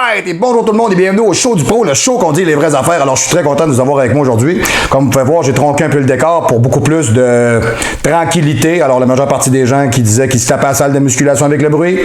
Alright! Et bonjour tout le monde et bienvenue au show du pro, le show qu'on dit les vraies affaires. Alors je suis très content de vous avoir avec moi aujourd'hui. Comme vous pouvez voir, j'ai tronqué un peu le décor pour beaucoup plus de tranquillité. Alors la majeure partie des gens qui disaient qu'ils se tapaient à la salle de musculation avec le bruit,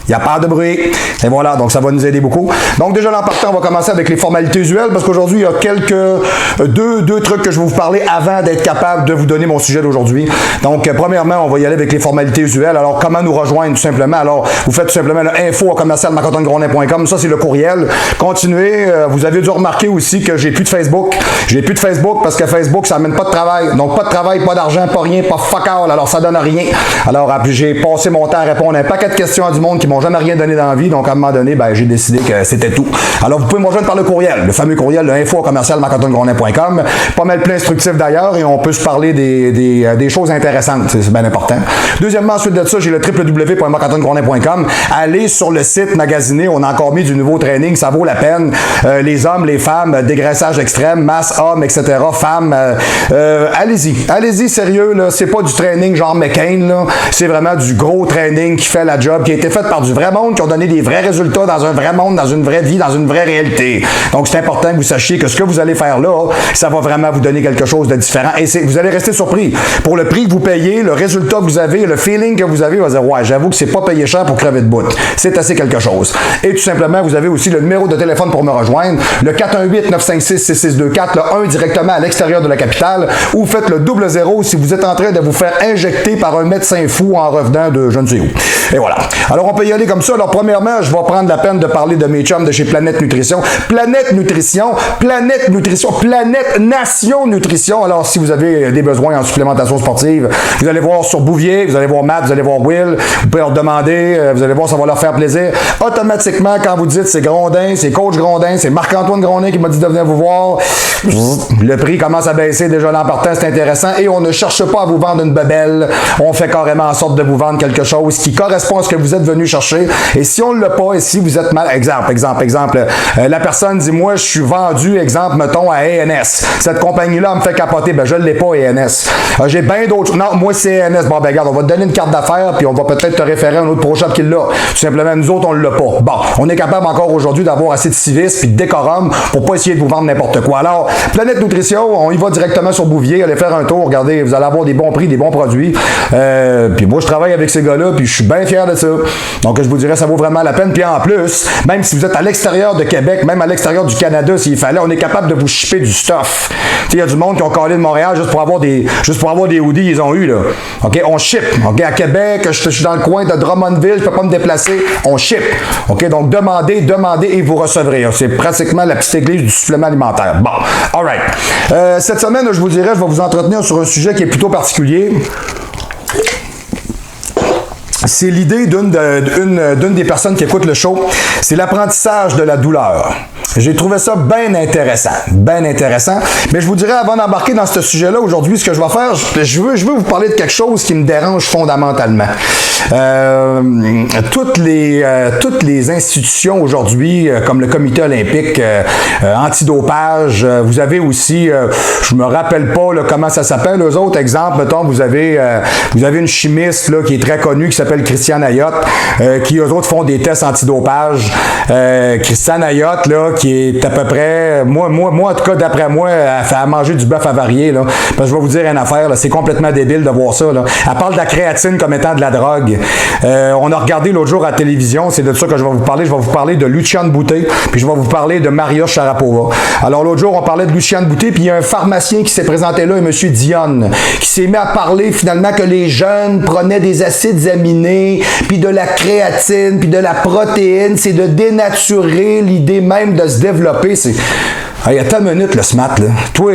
il n'y a pas de bruit. Et voilà, donc ça va nous aider beaucoup. Donc déjà l'an partant, on va commencer avec les formalités usuelles parce qu'aujourd'hui, il y a deux trucs que je vais vous parler avant d'être capable de vous donner mon sujet d'aujourd'hui. Donc premièrement, on va y aller avec les formalités usuelles. Alors comment nous rejoindre tout simplement? Alors vous faites tout simplement info@marc-antoine-grondin.com. Ça c'est le courriel. Continuez. Vous avez dû remarquer aussi que j'ai plus de Facebook. J'ai plus de Facebook parce que Facebook, ça amène pas de travail. Donc pas de travail, pas d'argent, pas rien, pas fuck all. Alors ça donne rien. Alors j'ai passé mon temps à répondre à un paquet de questions à du monde qui m'ont jamais rien donné dans la vie, donc à un moment donné, ben, j'ai décidé que c'était tout. Alors vous pouvez me rejoindre par le courriel, le fameux courriel, info@marc-antoine-grondin.com, pas mal plus instructif d'ailleurs, et on peut se parler des choses intéressantes, c'est bien important. Deuxièmement, ensuite de ça, j'ai le www.marc-antoine-grondin.com. Allez sur le site magasiner, on a encore mis du nouveau training, ça vaut la peine. Les hommes, les femmes, dégraissage extrême, masse hommes, etc., femmes, allez-y, sérieux, là, c'est pas du training genre McCain, là, c'est vraiment du gros training qui fait la job, qui a été fait par du vrai monde, qui ont donné des vrais résultats dans un vrai monde, dans une vraie vie, dans une vraie réalité. Donc, c'est important que vous sachiez que ce que vous allez faire là, ça va vraiment vous donner quelque chose de différent. Et vous allez rester surpris. Pour le prix que vous payez, le résultat que vous avez, le feeling que vous avez, vous allez dire, ouais, j'avoue que c'est pas payé cher pour crever de bout. C'est assez quelque chose. Et tout simplement, vous avez aussi le numéro de téléphone pour me rejoindre, le 418-956-6624, le 1 directement à l'extérieur de la capitale, ou faites le 00 si vous êtes en train de vous faire injecter par un médecin fou en revenant de je ne sais où. Et voilà. Alors, on peut y aller comme ça. Alors, premièrement, je vais prendre la peine de parler de mes chums de chez Planète Nutrition. Planète Nutrition, Planète Nation Nutrition. Alors, si vous avez des besoins en supplémentation sportive, vous allez voir sur Bouvier, vous allez voir Matt, vous allez voir Will, vous pouvez leur demander, vous allez voir, ça va leur faire plaisir. Automatiquement, quand vous dites c'est Grondin, c'est Coach Grondin, c'est Marc-Antoine Grondin qui m'a dit de venir vous voir, le prix commence à baisser déjà l'an partant, c'est intéressant. Et on ne cherche pas à vous vendre une bebelle, on fait carrément en sorte de vous vendre quelque chose qui correspond à ce que vous êtes venu chercher. Et si on ne l'a pas, et si vous êtes mal, exemple, la personne dit, moi, je suis vendu, exemple, mettons, à ANS. Cette compagnie-là me fait capoter, ben je ne l'ai pas, ANS. J'ai bien d'autres, non, moi, c'est ANS. Bon, ben regarde, on va te donner une carte d'affaires, puis on va peut-être te référer à un autre pro shop qui l'a. Tout simplement, nous autres, on ne l'a pas. Bon, on est capable encore aujourd'hui d'avoir assez de civisme puis de décorum pour pas essayer de vous vendre n'importe quoi. Alors, Planète Nutrition, on y va directement sur Bouvier, allez faire un tour, regardez, vous allez avoir des bons prix, des bons produits. Puis moi, je travaille avec ces gars-là, puis je suis bien fier de ça. Donc, je vous dirais, ça vaut vraiment la peine. Puis en plus, même si vous êtes à l'extérieur de Québec, même à l'extérieur du Canada, s'il fallait, on est capable de vous shipper du stuff. Il y a du monde qui ont collé de Montréal juste pour avoir des hoodies, ils ont eu, là. OK, on ship. OK, à Québec, je suis dans le coin de Drummondville, je peux pas me déplacer, on ship. OK, donc demandez et vous recevrez. C'est pratiquement la petite église du supplément alimentaire. Bon, all right. Cette semaine, je vous dirais, je vais vous entretenir sur un sujet qui est plutôt particulier. C'est l'idée d'une des personnes qui écoutent le show, c'est l'apprentissage de la douleur. J'ai trouvé ça bien intéressant. Mais je vous dirais, avant d'embarquer dans ce sujet-là, aujourd'hui, ce que je vais faire, je veux vous parler de quelque chose qui me dérange fondamentalement. Toutes les institutions aujourd'hui, comme le comité olympique antidopage, vous avez aussi, je me rappelle pas là, comment ça s'appelle, eux autres, exemple, mettons, vous avez une chimiste là, qui est très connue, qui s'appelle Christiane Ayotte, qui eux autres font des tests antidopage. Christiane Ayotte, là, qui est à peu près, moi en tout cas, d'après moi, elle fait à manger du bœuf avarié, là. Parce que je vais vous dire une affaire, là, c'est complètement débile de voir ça, là. Elle parle de la créatine comme étant de la drogue. On a regardé l'autre jour à la télévision, c'est de ça que je vais vous parler. Je vais vous parler de Luciane Boutet, puis je vais vous parler de Maria Sharapova. Alors l'autre jour, on parlait de Luciane Boutet, puis il y a un pharmacien qui s'est présenté là, M. Dionne, qui s'est mis à parler finalement que les jeunes prenaient des acides aminés, puis de la créatine, puis de la protéine, c'est de dénaturer l'idée même de se développer. Hey, attends une minute, le SMAT, là. Toi,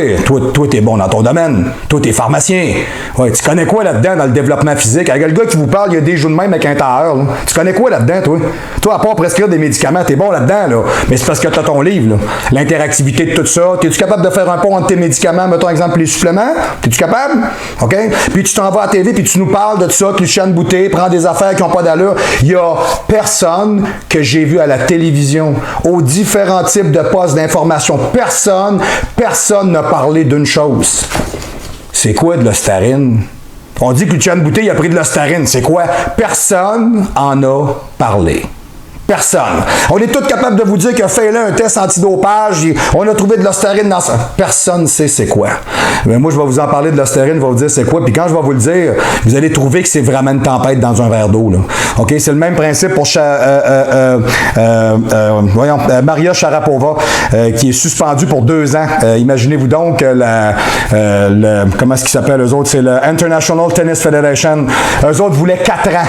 t'es bon dans ton domaine. Toi, t'es pharmacien. Ouais, tu connais quoi là-dedans dans le développement physique? Avec le gars qui vous parle, il y a des jours de même avec un tailleur, là. Tu connais quoi là-dedans, toi? Toi, à part prescrire des médicaments, t'es bon là-dedans, là. Mais c'est parce que t'as ton livre, là. L'interactivité de tout ça. T'es-tu capable de faire un pont entre tes médicaments, mettons exemple les suppléments? T'es-tu capable? OK? Puis tu t'en vas à la TV, puis tu nous parles de ça, que Luciane Boutet prend des affaires qui n'ont pas d'allure. Il y a personne que j'ai vu à la télévision, aux différents types de postes d'information. Personne n'a parlé d'une chose. C'est quoi de l'ostarine? On dit que Luciane Boutet il a pris de l'ostarine. C'est quoi? Personne en a parlé. Personne. On est tous capables de vous dire que faites-le un test antidopage, on a trouvé de l'ostérine dans ça. Personne ne sait c'est quoi. Mais moi, je vais vous en parler de l'ostérine, je vais vous dire c'est quoi, puis quand je vais vous le dire, vous allez trouver que c'est vraiment une tempête dans un verre d'eau. OK? C'est le même principe pour Maria Sharapova, qui est suspendue pour 2 ans. Imaginez-vous donc comment est-ce qu'ils s'appellent, eux autres? C'est le International Tennis Federation. Eux autres voulaient 4 ans.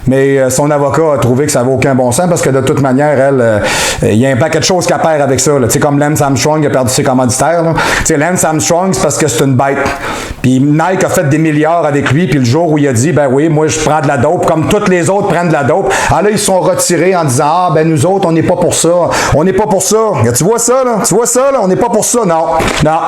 Mais son avocat a trouvé que ça n'avait aucun bon sens parce que de toute manière, elle, il y a un paquet de choses qu'elle perd avec ça. Tu sais, comme Lance Armstrong a perdu ses commanditaires. Tu sais, Lance Armstrong, c'est parce que c'est une bête. Puis Nike a fait des milliards avec lui, puis le jour où il a dit, ben oui, moi je prends de la dope, comme tous les autres prennent de la dope, alors là, ils sont retirés en disant, ah, ben nous autres, on n'est pas pour ça. On n'est pas pour ça. Tu vois ça, là? Tu vois ça, là? On n'est pas pour ça. Non. Non.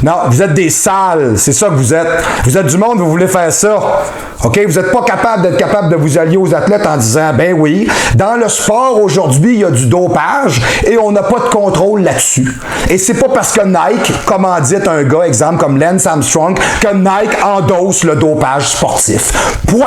Non. Vous êtes des sales. C'est ça que vous êtes. Vous êtes du monde, vous voulez faire ça. OK? Vous n'êtes pas capable de vous allier aux athlètes en disant, ben oui, dans le sport aujourd'hui, il y a du dopage et on n'a pas de contrôle là-dessus. Et c'est pas parce que Nike commandite un gars, exemple comme Lance Armstrong, que Nike endosse le dopage sportif. Point.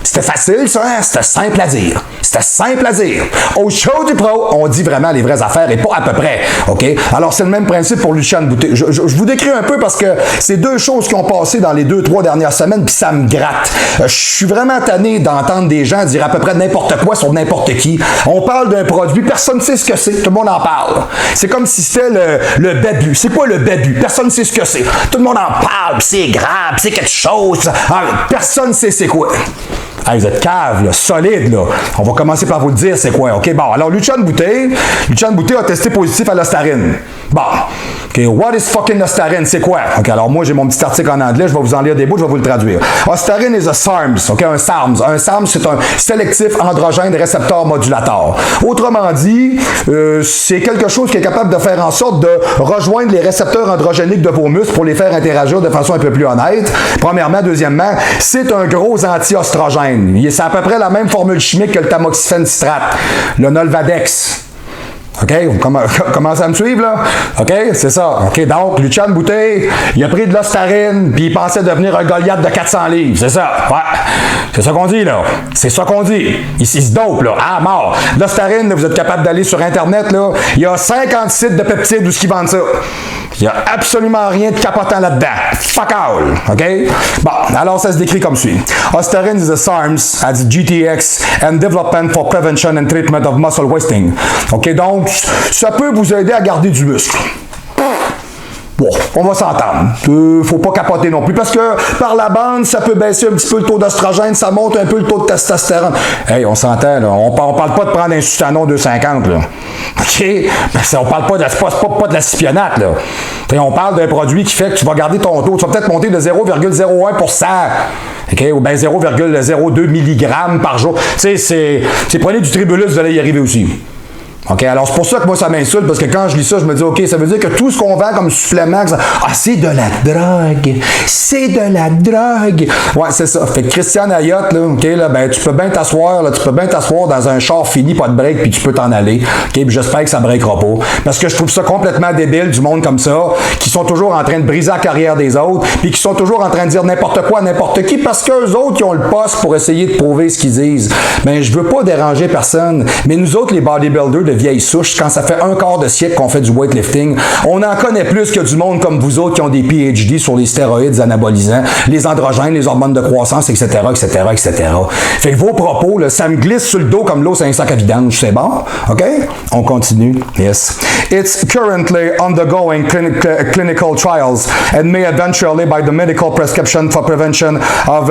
C'était facile, ça, hein? C'était simple à dire. C'était simple à dire. Au show du pro, on dit vraiment les vraies affaires et pas à peu près. OK? Alors, c'est le même principe pour Lucien Boutet. Je vous décris un peu parce que c'est 2 choses qui ont passé dans les 2-3 dernières semaines, puis ça me gratte. Je suis vraiment tanné d'entendre des gens dire à peu près n'importe quoi sur n'importe qui. On parle d'un produit, personne ne sait ce que c'est. Tout le monde en parle. C'est comme si c'était le babu. C'est quoi le babu? Personne ne sait ce que c'est. Tout le monde en parle, puis c'est grave, puis c'est quelque chose. Personne ne sait c'est quoi. Hey, vous êtes cave, là, solide, là. On va commencer par vous le dire, c'est quoi. OK, bon, alors Lucien Boutet a testé positif à l'ostarine. Bon, OK, what is fucking ostarine? C'est quoi? OK, alors moi, j'ai mon petit article en anglais, je vais vous en lire des bouts, je vais vous le traduire. Ostarine is a SARMs, OK, un SARMs. Un SARMs, c'est un sélectif androgène récepteur modulateur. Autrement dit, c'est quelque chose qui est capable de faire en sorte de rejoindre les récepteurs androgéniques de vos muscles pour les faire interagir de façon un peu plus honnête. Premièrement. Deuxièmement, c'est un gros anti-ostrogène. C'est à peu près la même formule chimique que le tamoxifène citrate, le Nolvadex. OK? Vous commencez à me suivre, là? OK? C'est ça. OK? Donc, Lucien Boutet, il a pris de l'ostarine, puis il pensait devenir un Goliath de 400 livres. C'est ça. Ouais. C'est ça qu'on dit, là. C'est ça qu'on dit. Il se dope, là. Ah, mort. L'ostarine, vous êtes capable d'aller sur Internet, là. Il y a 50 sites de peptides où ils vendent ça. Il n'y a absolument rien de capotant là-dedans. Fuck all. OK? Bon, alors ça se décrit comme suit. Ostarine is a SARMs, as GTX, and development for prevention and treatment of muscle wasting. OK? Donc, ça peut vous aider à garder du muscle. Bon, on va s'entendre. Faut pas capoter non plus, parce que par la bande, ça peut baisser un petit peu le taux d'ostrogène, ça monte un peu le taux de testostérone. Hey, on s'entend, là. On parle pas de prendre un Sustanon 250, là. OK? On parle pas de la cipionate, là. T'sais, on parle d'un produit qui fait que tu vas garder ton taux. Tu vas peut-être monter de 0,01%. OK? Ou bien 0,02 mg par jour. Tu sais, c'est prenez du tribulus, vous allez y arriver aussi. OK, alors c'est pour ça que moi ça m'insulte, parce que quand je lis ça, je me dis, OK, ça veut dire que tout ce qu'on vend comme supplément, c'est de la drogue. C'est de la drogue. Ouais, c'est ça. Fait que Christian Ayotte, là, OK, là, ben, tu peux bien t'asseoir dans un char fini, pas de break, puis tu peux t'en aller. OK, puis j'espère que ça breakera pas. Parce que je trouve ça complètement débile, du monde comme ça, qui sont toujours en train de briser la carrière des autres, puis qui sont toujours en train de dire n'importe quoi à n'importe qui, parce qu'eux autres, ils ont le poste pour essayer de prouver ce qu'ils disent. Ben, je veux pas déranger personne, mais nous autres, les bodybuilders de vieille souche, quand ça fait un quart de siècle qu'on fait du weightlifting, on en connaît plus que du monde comme vous autres qui ont des PhD sur les stéroïdes anabolisants, les androgènes, les hormones de croissance, etc., etc., etc. Fait que vos propos, là, ça me glisse sur le dos comme l'eau sur un sac à vidange, c'est bon? OK? On continue. Yes. It's currently undergoing clinical trials and may eventually by the medical prescription for prevention of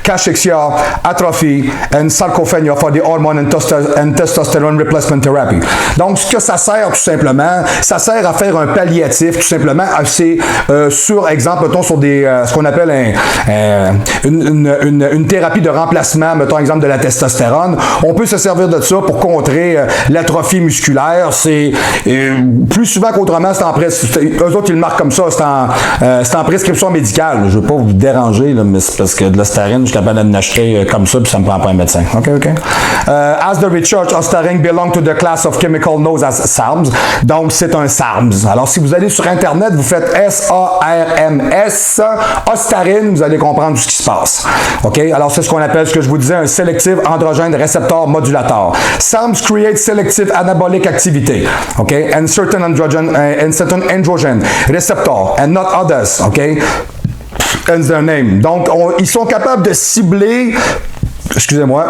cachexia, atrophy and sarcopenia for the hormone and testosterone replacement therapy. Donc, ce que ça sert tout simplement, ça sert à faire un palliatif tout simplement. C'est sur exemple, mettons sur des ce qu'on appelle une thérapie de remplacement, mettons exemple de la testostérone. On peut se servir de ça pour contrer l'atrophie musculaire. C'est plus souvent qu'autrement, c'est en eux autres ils le marquent comme ça, c'est en prescription médicale. Je veux pas vous déranger, là, mais c'est parce que de l'ostarine, je suis capable d'en acheter comme ça, puis ça me prend pas un médecin. OK. As the research of Ostarine belong to the class of chemical known as SARMs. Donc, c'est un SARMs. Alors, si vous allez sur Internet, vous faites S-A-R-M-S, Ostarine, vous allez comprendre ce qui se passe. OK? Alors, c'est ce qu'on appelle, ce que je vous disais, un selective androgène receptor modulator. SARMs create selective anabolic activity. OK? And certain androgen receptor and not others. OK? Hence their name. Donc, ils sont capables de cibler, excusez-moi,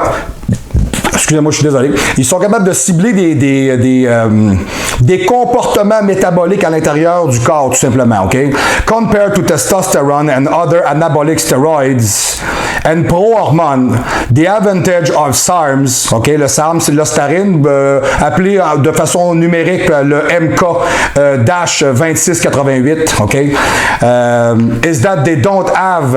je suis désolé. Ils sont capables de cibler des comportements métaboliques à l'intérieur du corps, tout simplement, OK? Compared to testosterone and other anabolic steroids and pro-hormones, the advantage of SARMs, OK? Le SARM, c'est l'ostarine, appelé de façon numérique le MK-2688, OK? Is that they don't have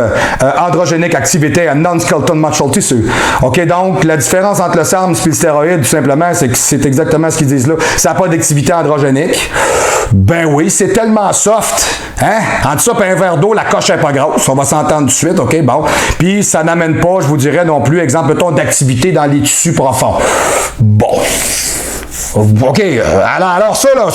androgenic activity and non-skeletal muscle tissue. OK? Donc, la différence entre le SARM et le stéroïde, tout simplement, c'est que c'est exactement ce qu'ils disent là. Ça n'a pas d'activité androgénique. Ben oui, c'est tellement soft. Hein? Entre ça et un verre d'eau, la coche n'est pas grosse. On va s'entendre tout de suite, OK? Bon. Puis, ça n'amène pas, je vous dirais non plus, exemple, d'activité dans les tissus profonds. Bon. OK, alors ça, là,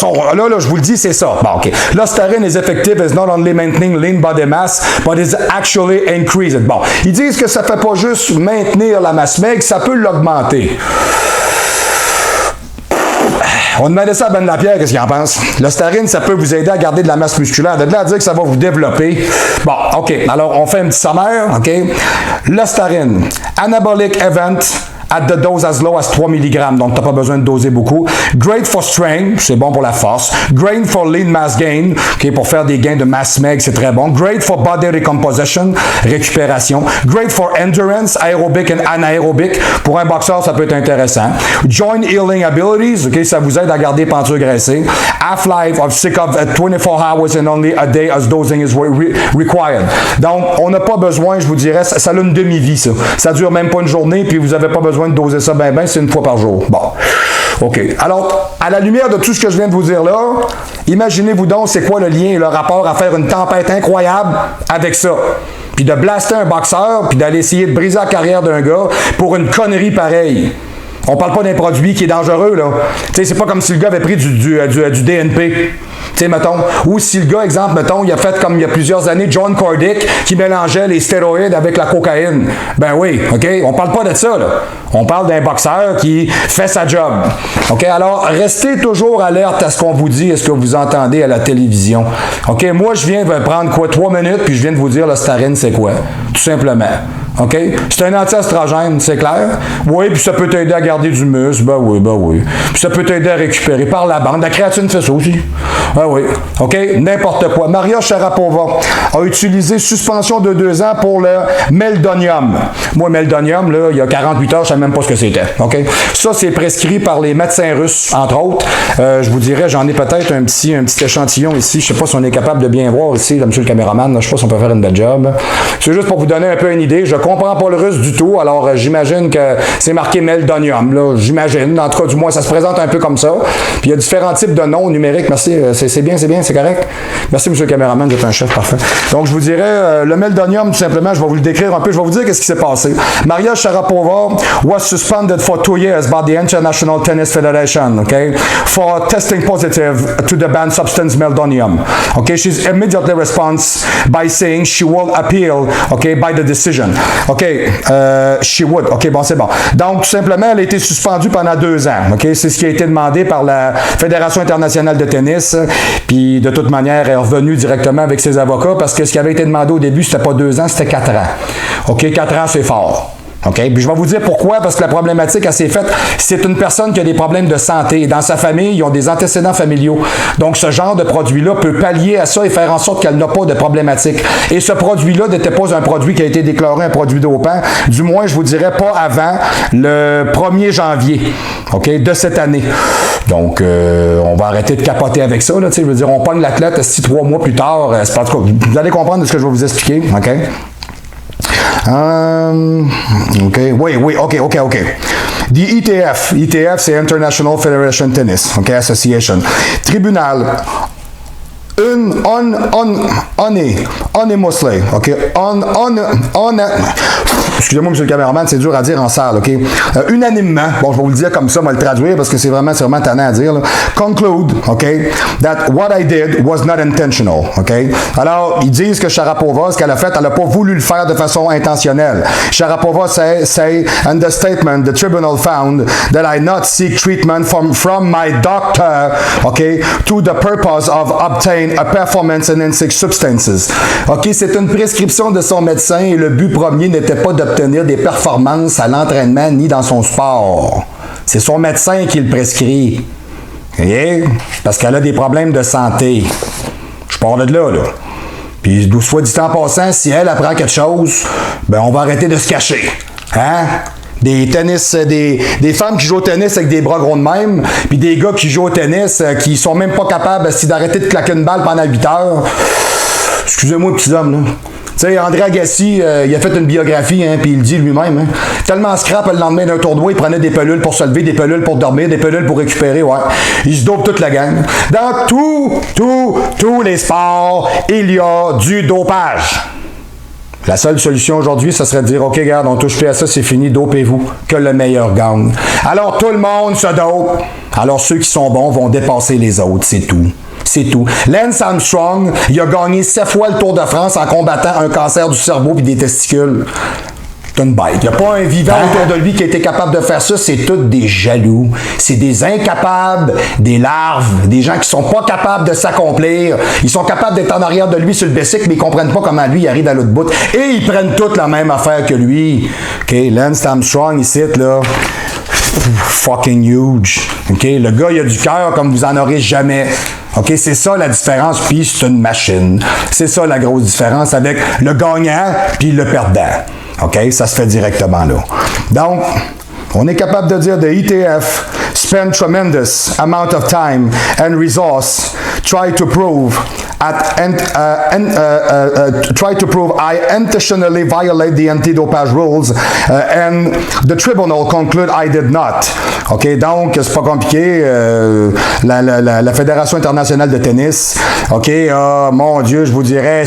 je vous le dis, c'est ça. Bon, OK. L'ostarine is effective as not only maintaining lean body mass, but is actually increased. Bon, ils disent que ça ne fait pas juste maintenir la masse maigre, ça peut l'augmenter. On demandait ça à Ben Lapierre, qu'est-ce qu'il en pense? L'ostarine, ça peut vous aider à garder de la masse musculaire. De là à dire que ça va vous développer. Bon, OK. Alors, on fait un petit sommaire, OK? L'ostarine, anabolic event, at the dose as low as 3 mg, donc tu n'as pas besoin de doser beaucoup. Great for strength, c'est bon pour la force. Great for lean mass gain, okay, pour faire des gains de masse maigre, c'est très bon. Great for body recomposition, récupération. Great for endurance, aerobic and anaerobic. Pour un boxeur, ça peut être intéressant. Joint healing abilities, okay, ça vous aide à garder peinture graissée. Half-life of 24 hours and only a day as dosing is required. Donc, on n'a pas besoin, je vous dirais, ça a une demi-vie, ça. Ça dure même pas une journée, puis vous n'avez pas besoin de doser ça ben, c'est une fois par jour. Bon. OK. Alors, à la lumière de tout ce que je viens de vous dire là, imaginez-vous donc c'est quoi le lien et le rapport à faire une tempête incroyable avec ça. Puis de blaster un boxeur, puis d'aller essayer de briser la carrière d'un gars pour une connerie pareille. On parle pas d'un produit qui est dangereux, là. Tu sais, c'est pas comme si le gars avait pris du DNP. Tu sais, mettons. Ou si le gars, exemple, mettons, il a fait comme il y a plusieurs années, John Cordick, qui mélangeait les stéroïdes avec la cocaïne. Ben oui, OK? On parle pas de ça, là. On parle d'un boxeur qui fait sa job. OK? Alors, restez toujours alerte à ce qu'on vous dit et ce que vous entendez à la télévision. OK? Moi, je viens de prendre, 3 minutes, puis je viens de vous dire, l'ostarine, c'est quoi? Tout simplement. OK? C'est un anti-estrogène, c'est clair? Oui, puis ça peut t'aider à garder du muscle. Ben oui. Puis ça peut t'aider à récupérer par la bande. La créatine fait ça aussi. Ben oui. OK? N'importe quoi. Maria Sharapova a utilisé suspension de 2 ans pour le meldonium. Moi, meldonium, là, il y a 48 heures, je ne savais même pas ce que c'était. OK? Ça, c'est prescrit par les médecins russes, entre autres. Je vous dirais, j'en ai peut-être un petit échantillon ici. Je ne sais pas si on est capable de bien voir ici, là, monsieur le caméraman. Là, je ne sais pas si on peut faire une belle job. C'est juste pour vous donner un peu une idée. Je comprends pas le russe du tout, alors j'imagine que c'est marqué meldonium, là, j'imagine. En tout cas, du moins, ça se présente un peu comme ça. Puis il y a différents types de noms numériques. Merci, c'est bien, c'est correct. Merci, monsieur le caméraman, vous êtes un chef, parfait. Donc, je vous dirais, le meldonium, tout simplement, je vais vous le décrire un peu, je vais vous dire qu'est-ce qui s'est passé. Maria Sharapova was suspended for 2 years by the International Tennis Federation, okay, for testing positive to the banned substance meldonium. Okay, she's immediately responds by saying she will appeal, okay, by the decision. OK, she would. OK, bon, c'est bon. Donc, tout simplement, elle a été suspendue pendant 2 ans. OK, c'est ce qui a été demandé par la Fédération internationale de tennis. Puis, de toute manière, elle est revenue directement avec ses avocats parce que ce qui avait été demandé au début, c'était pas 2 ans, c'était 4 ans. OK, 4 ans, c'est fort. OK? Puis je vais vous dire pourquoi, parce que la problématique, elle s'est faite, c'est une personne qui a des problèmes de santé. Dans sa famille, ils ont des antécédents familiaux. Donc, ce genre de produit-là peut pallier à ça et faire en sorte qu'elle n'a pas de problématique. Et ce produit-là n'était pas un produit qui a été déclaré un produit dopant, du moins, je vous dirais pas avant le 1er janvier, OK, de cette année. Donc, on va arrêter de capoter avec ça, là, tu sais, je veux dire, on pogne l'athlète 3 mois plus tard, c'est pas, en tout cas, vous allez comprendre ce que je vais vous expliquer, OK? OK. Oui, OK. The ETF, c'est International Federation Tennis, OK, Association. Tribunal. Unanimously, OK, excusez-moi, monsieur le caméraman, c'est dur à dire en salle, OK? Unanimement, bon, je vais vous le dire comme ça, je vais le traduire parce que c'est vraiment tannant à dire, là. Conclude, OK, that what I did was not intentional, OK? Alors, ils disent que Sharapova, ce qu'elle a fait, elle n'a pas voulu le faire de façon intentionnelle. Sharapova say, and the statement, the tribunal found that I not seek treatment from my doctor, OK, to the purpose of obtain a performance enhancing substances. OK, c'est une prescription de son médecin et le but premier n'était pas d'obtenir des performances à l'entraînement ni dans son sport. C'est son médecin qui le prescrit. OK? Parce qu'elle a des problèmes de santé. Je pars de là. Puis, soit dit en passant, si elle apprend quelque chose, ben on va arrêter de se cacher. Hein? Des femmes qui jouent au tennis avec des bras gros de même, puis des gars qui jouent au tennis qui sont même pas capables d'arrêter de claquer une balle pendant 8 heures. Excusez-moi, petits hommes, là. Tu sais, André Agassi, il a fait une biographie, hein, puis il le dit lui-même. Hein. Tellement scrap le lendemain d'un tournoi, il prenait des pilules pour se lever, des pilules pour dormir, des pilules pour récupérer, ouais. Il se dope toute la gang. Dans tous les sports, il y a du dopage. La seule solution aujourd'hui, ce serait de dire, OK, regarde, on touche plus à ça, c'est fini, dopez-vous, que le meilleur gagne. Alors, tout le monde se dope. Alors, ceux qui sont bons vont dépasser les autres, c'est tout. C'est tout. Lance Armstrong, il a gagné 7 fois le Tour de France en combattant un cancer du cerveau et des testicules. C'est une bête. Il n'y a pas un vivant autour de lui qui a été capable de faire ça. C'est tous des jaloux. C'est des incapables, des larves, des gens qui sont pas capables de s'accomplir. Ils sont capables d'être en arrière de lui sur le bicycle, mais ils comprennent pas comment lui il arrive à l'autre bout. Et ils prennent toutes la même affaire que lui. OK, Lance Armstrong, ici, là, fucking huge. OK, le gars, il a du cœur comme vous en aurez jamais. OK, c'est ça la différence, puis c'est une machine. C'est ça la grosse différence avec le gagnant puis le perdant. OK, ça se fait directement là. Donc, on est capable de dire the ETF spend tremendous amount of time and resource try to prove I intentionally violate the anti-dopage rules and the tribunal conclude I did not. OK, donc c'est pas compliqué. La Fédération internationale de tennis, OK, mon Dieu, je vous dirais,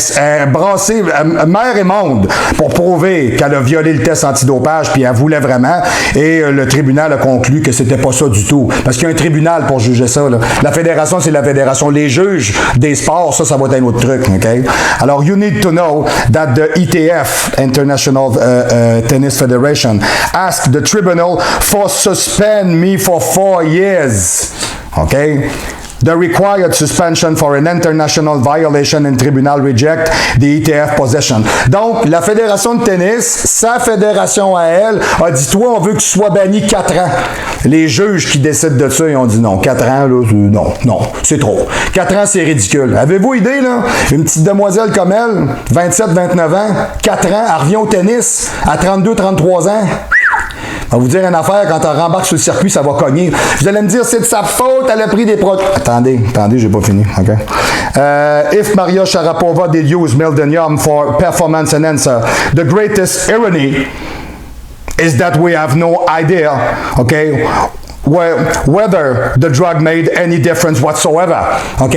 brassé mer et monde pour prouver qu'elle a violé le test antidopage, puis elle voulait vraiment, et le tribunal a conclu que c'était pas ça du tout. Parce qu'il y a un tribunal pour juger ça, là. La fédération, c'est la fédération. Les juges des sports, ça va être un autre truc, OK? Alors, you need to know that the ETF, International Tennis Federation, asked the tribunal for suspend me for 4 years. OK? The required suspension for an international violation and tribunal reject the ETF possession. Donc, la fédération de tennis, sa fédération à elle, a dit, toi, on veut que tu sois banni 4 ans. Les juges qui décident de ça, ils ont dit non. 4 ans, là, non, c'est trop. 4 ans, c'est ridicule. Avez-vous idée, là? Une petite demoiselle comme elle, 27, 29 ans, 4 ans, elle revient au tennis à 32, 33 ans. On va vous dire une affaire, quand on rembarque sur le circuit, ça va cogner. Vous allez me dire, c'est de sa faute, elle a pris des produits. Attendez, j'ai pas fini. OK. If Maria Sharapova did use meldonium for performance enhancer, the greatest irony is that we have no idea, okay, whether the drug made any difference whatsoever. OK?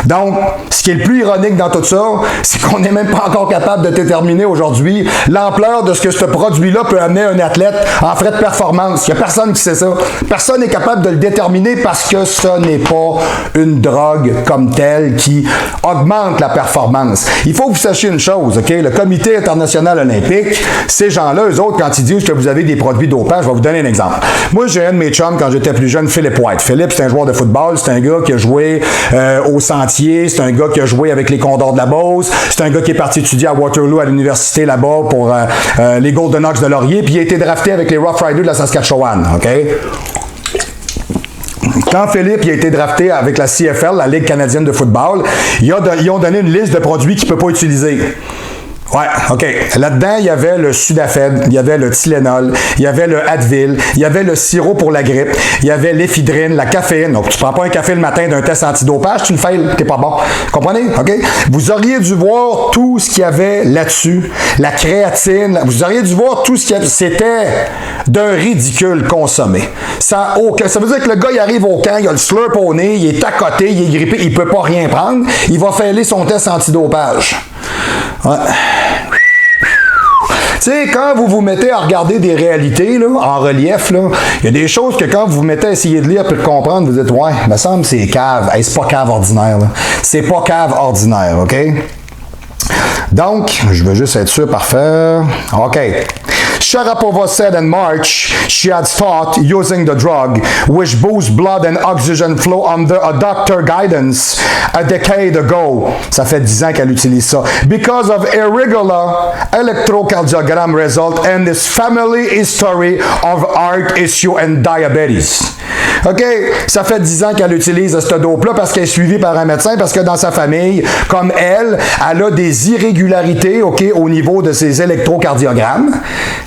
Donc, ce qui est le plus ironique dans tout ça, c'est qu'on n'est même pas encore capable de déterminer aujourd'hui l'ampleur de ce que ce produit-là peut amener un athlète en frais de performance. Il n'y a personne qui sait ça. Personne n'est capable de le déterminer parce que ce n'est pas une drogue comme telle qui augmente la performance. Il faut que vous sachiez une chose, OK? Le Comité international olympique, ces gens-là, eux autres, quand ils disent que vous avez des produits dopage, je vais vous donner un exemple. Moi, j'ai un de mes chums quand j'étais plus jeune, Philippe White. Philippe, c'est un joueur de football, c'est un gars qui a joué au Sentier, c'est un gars qui a joué avec les Condors de la Beauce, c'est un gars qui est parti étudier à Waterloo, à l'université là-bas pour les Golden Hawks de Laurier, puis il a été drafté avec les Rough Riders de la Saskatchewan, OK? Quand Philippe il a été drafté avec la CFL, la Ligue canadienne de football, ils ont donné une liste de produits qu'il ne peut pas utiliser. Ouais, OK. Là-dedans, il y avait le Sudafed, il y avait le Tylenol, il y avait le Advil, il y avait le sirop pour la grippe, il y avait l'éphédrine, la caféine. Donc, tu prends pas un café le matin d'un test antidopage, tu le fais, t'es pas bon. Comprenez? OK? Vous auriez dû voir tout ce qu'il y avait là-dessus. La créatine, vous auriez dû voir tout ce qu'il y avait. C'était d'un ridicule consommé. Ça veut dire que le gars, il arrive au camp, il a le slurp au nez, il est à côté, il est grippé, il peut pas rien prendre. Il va fêler son test antidopage. Ouais. Tu sais, quand vous vous mettez à regarder des réalités là, en relief, il y a des choses que quand vous vous mettez à essayer de lire et de comprendre, vous dites, ouais, il me semble que c'est cave. Hey, c'est pas cave ordinaire. C'est pas cave ordinaire, OK? Donc, je veux juste être sûr, parfait. OK. Sharapova said in March she had stopped using the drug, which boosts blood and oxygen flow under a doctor guidance a decade ago. Ça fait 10 ans qu'elle utilise ça. Because of irregular electrocardiogram result and this family history of heart issue and diabetes. OK? Ça fait 10 ans qu'elle utilise ce dope-là parce qu'elle est suivie par un médecin, parce que dans sa famille, comme elle a des irrégularités, OK, au niveau de ses électrocardiogrammes.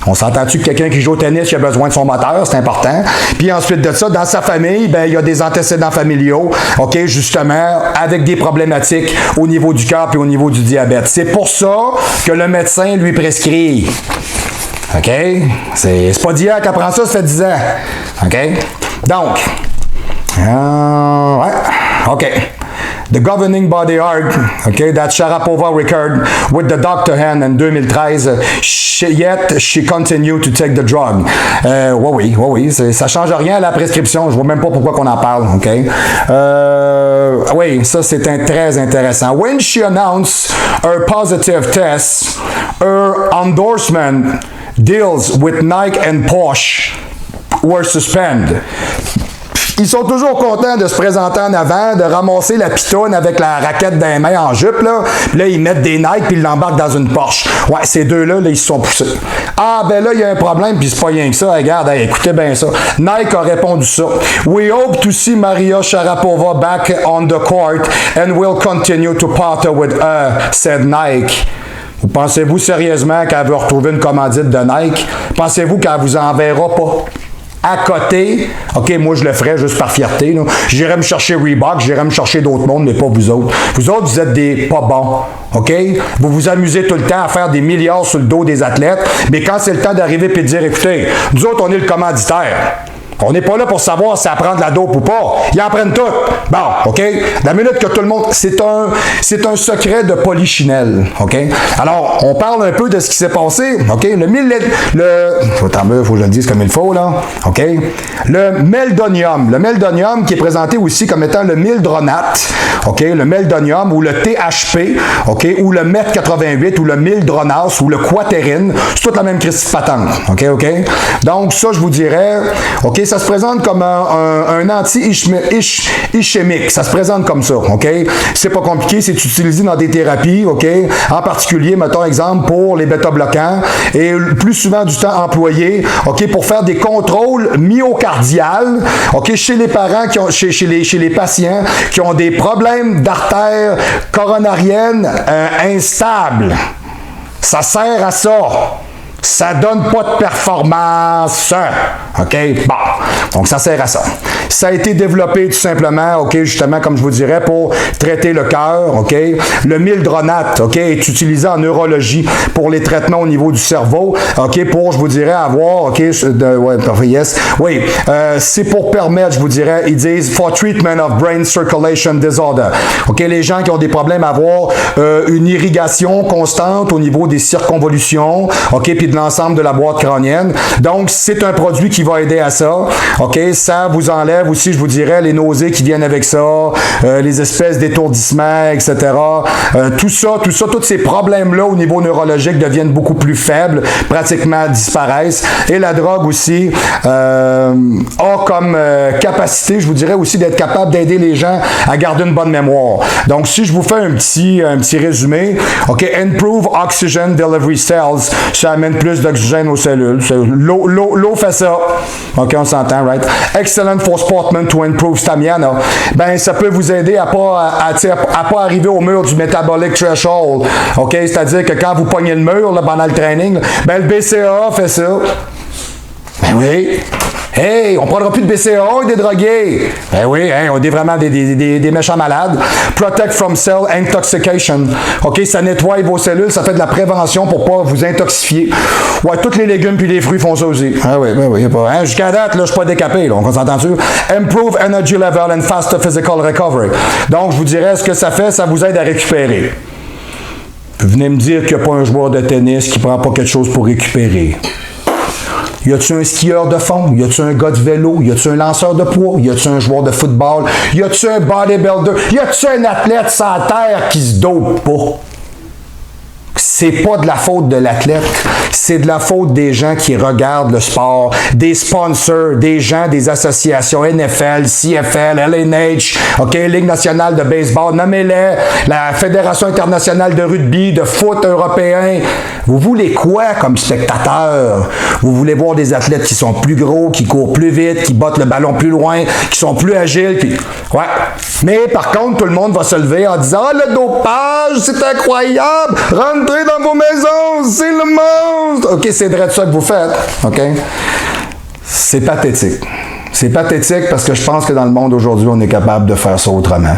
On s'entend-tu que quelqu'un qui joue au tennis, il a besoin de son moteur, c'est important. Puis ensuite de ça, dans sa famille, ben, il y a des antécédents familiaux, OK, justement, avec des problématiques au niveau du cœur et au niveau du diabète. C'est pour ça que le médecin lui prescrit. OK? C'est pas d'hier qu'elle prend ça, ça fait 10 ans. OK? Donc, ouais, OK. The governing body argued, okay, that Sharapova record with the doctor hand in 2013, yet she continued to take the drug. Oui, ça change rien à la prescription. Je vois même pas pourquoi qu'on en parle, OK? Oui, ça c'est très intéressant. When she announced her positive test, her endorsement deals with Nike and Porsche were suspended. Ils sont toujours contents de se présenter en avant, de ramasser la pitoune avec la raquette dans mains en jupe, là. Puis là, ils mettent des Nike puis ils l'embarquent dans une Porsche. Ouais, ces deux-là, là, ils se sont poussés. Ah, ben là, il y a un problème, puis c'est pas rien que ça. Regarde, hey, écoutez bien ça. Nike a répondu ça. We hope to see Maria Sharapova back on the court and will continue to partner with her, said Nike. Vous pensez-vous sérieusement qu'elle veut retrouver une commandite de Nike? Pensez-vous qu'elle vous enverra pas? À côté, OK, moi je le ferais juste par fierté. J'irais me chercher Reebok, j'irais me chercher d'autres mondes, mais pas vous autres. Vous autres, vous êtes des pas bons. OK? Vous vous amusez tout le temps à faire des milliards sur le dos des athlètes, mais quand c'est le temps d'arriver et de dire, écoutez, nous autres, on est le commanditaire. On n'est pas là pour savoir si ça prend de la dope ou pas. Ils en prennent tout. Bon, OK? La minute que tout le monde... C'est un secret de polichinelle. OK? Alors, on parle un peu de ce qui s'est passé. OK? Attends, il faut que je le dise comme il faut, là. OK? Le meldonium. Le meldonium qui est présenté aussi comme étant le mildronate. OK? Le meldonium ou le THP. OK? Ou le MET 88 ou le mildronas ou le quaterine. C'est toute la même crise patente. OK? OK? Donc, ça, je vous dirais... OK? Ça se présente comme un anti-ischémique. Ça se présente comme ça, OK? C'est pas compliqué, c'est utilisé dans des thérapies, OK? En particulier, mettons exemple, pour les bêta-bloquants et le plus souvent du temps employé, OK? Pour faire des contrôles myocardiales, OK? Chez les parents, chez les patients qui ont des problèmes d'artères coronariennes instables. Ça sert à ça. Ça donne pas de performance. OK? Bon. Donc, ça sert à ça. Ça a été développé tout simplement, OK, justement, comme je vous dirais, pour traiter le cœur, OK? Le mildronate, OK, est utilisé en neurologie pour les traitements au niveau du cerveau, OK, pour, je vous dirais, avoir, OK, oui, c'est pour permettre, je vous dirais, ils disent, for treatment of brain circulation disorder. OK, les gens qui ont des problèmes à avoir une irrigation constante au niveau des circonvolutions, OK, puis de l'ensemble de la boîte crânienne. Donc, c'est un produit qui va aider à ça. OK, ça vous enlève aussi, je vous dirais, les nausées qui viennent avec ça, les espèces d'étourdissements, etc. Tout ça, tous ces problèmes-là au niveau neurologique deviennent beaucoup plus faibles, pratiquement disparaissent. Et la drogue aussi a comme capacité, je vous dirais aussi, d'être capable d'aider les gens à garder une bonne mémoire. Donc, si je vous fais un petit résumé, OK, improve oxygen delivery cells, ça amène plus d'oxygène aux cellules. L'eau fait ça. OK, on s'entend, right? Excellent for sportsmen to improve stamina. Ben, ça peut vous aider à pas arriver au mur du metabolic threshold. OK, c'est-à-dire que quand vous pognez le mur là, pendant le training, ben le BCAA fait ça. Ben oui. Hey, on prendra plus de BCAA et des drogués. Ben oui, hein, on est vraiment des méchants malades. Protect from cell intoxication. OK, ça nettoie vos cellules, ça fait de la prévention pour pas vous intoxifier. Ouais, tous les légumes puis les fruits font ça aussi. Ah oui, ben oui, pas. Hein, jusqu'à date, là, je suis pas décapé, là, on s'entend-tu? Improve energy level and faster physical recovery. Donc, je vous dirais, ce que ça fait, ça vous aide à récupérer. Venez me dire qu'il n'y a pas un joueur de tennis qui ne prend pas quelque chose pour récupérer. Y a-tu un skieur de fond? Y a-tu un gars de vélo? Y a-tu un lanceur de poids? Y a-tu un joueur de football? Y a-tu un bodybuilder? Y a-tu un athlète sans terre qui se dope pas? C'est pas de la faute de l'athlète, c'est de la faute des gens qui regardent le sport, des sponsors, des gens, des associations NFL, CFL, LNH, OK, Ligue nationale de baseball, nommez-les, la Fédération internationale de rugby, de foot européen. Vous voulez quoi comme spectateur? Vous voulez voir des athlètes qui sont plus gros, qui courent plus vite, qui battent le ballon plus loin, qui sont plus agiles, puis... Ouais. Mais par contre, tout le monde va se lever en disant « Ah, le dopage, c'est incroyable! Rentrez dans vos maisons, c'est le monstre! » OK, c'est vrai de ça que vous faites. OK? C'est pathétique. C'est pathétique parce que je pense que dans le monde aujourd'hui, on est capable de faire ça autrement.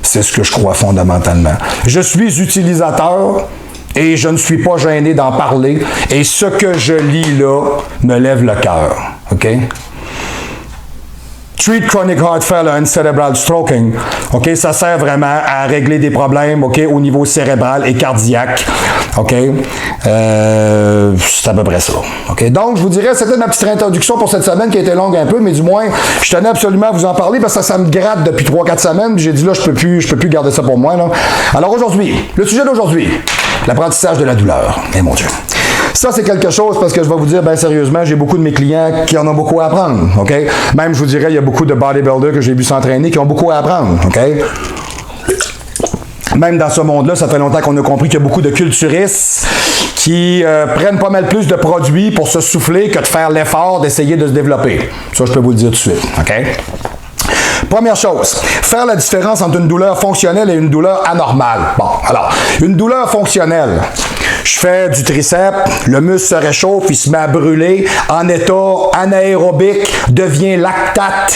C'est ce que je crois fondamentalement. Je suis utilisateur et je ne suis pas gêné d'en parler. Et ce que je lis là me lève le cœur. OK? Treat chronic heart failure and cerebral stroking. OK, ça sert vraiment à régler des problèmes, OK, au niveau cérébral et cardiaque. OK? C'est à peu près ça. OK? Donc, je vous dirais, c'était ma petite introduction pour cette semaine qui a été longue un peu, mais du moins, je tenais absolument à vous en parler parce que ça me gratte depuis 3-4 semaines. J'ai dit là, je peux plus garder ça pour moi. Là. Alors aujourd'hui, le sujet d'aujourd'hui, l'apprentissage de la douleur. Eh mon Dieu. Ça, c'est quelque chose parce que je vais vous dire, bien sérieusement, j'ai beaucoup de mes clients qui en ont beaucoup à apprendre, OK? Même, je vous dirais, il y a beaucoup de bodybuilders que j'ai vu s'entraîner qui ont beaucoup à apprendre, OK? Même dans ce monde-là, ça fait longtemps qu'on a compris qu'il y a beaucoup de culturistes qui prennent pas mal plus de produits pour se souffler que de faire l'effort d'essayer de se développer. Ça, je peux vous le dire tout de suite, OK? Première chose, faire la différence entre une douleur fonctionnelle et une douleur anormale. Bon, alors, une douleur fonctionnelle, je fais du triceps, le muscle se réchauffe, il se met à brûler, en état anaérobique, devient lactate,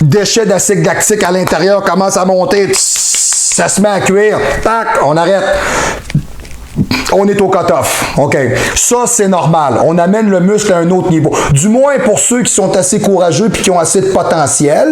déchets d'acide lactique à l'intérieur commencent à monter, ça se met à cuire, tac, on arrête. On est au cut-off. OK. Ça, c'est normal. On amène le muscle à un autre niveau. Du moins pour ceux qui sont assez courageux et qui ont assez de potentiel.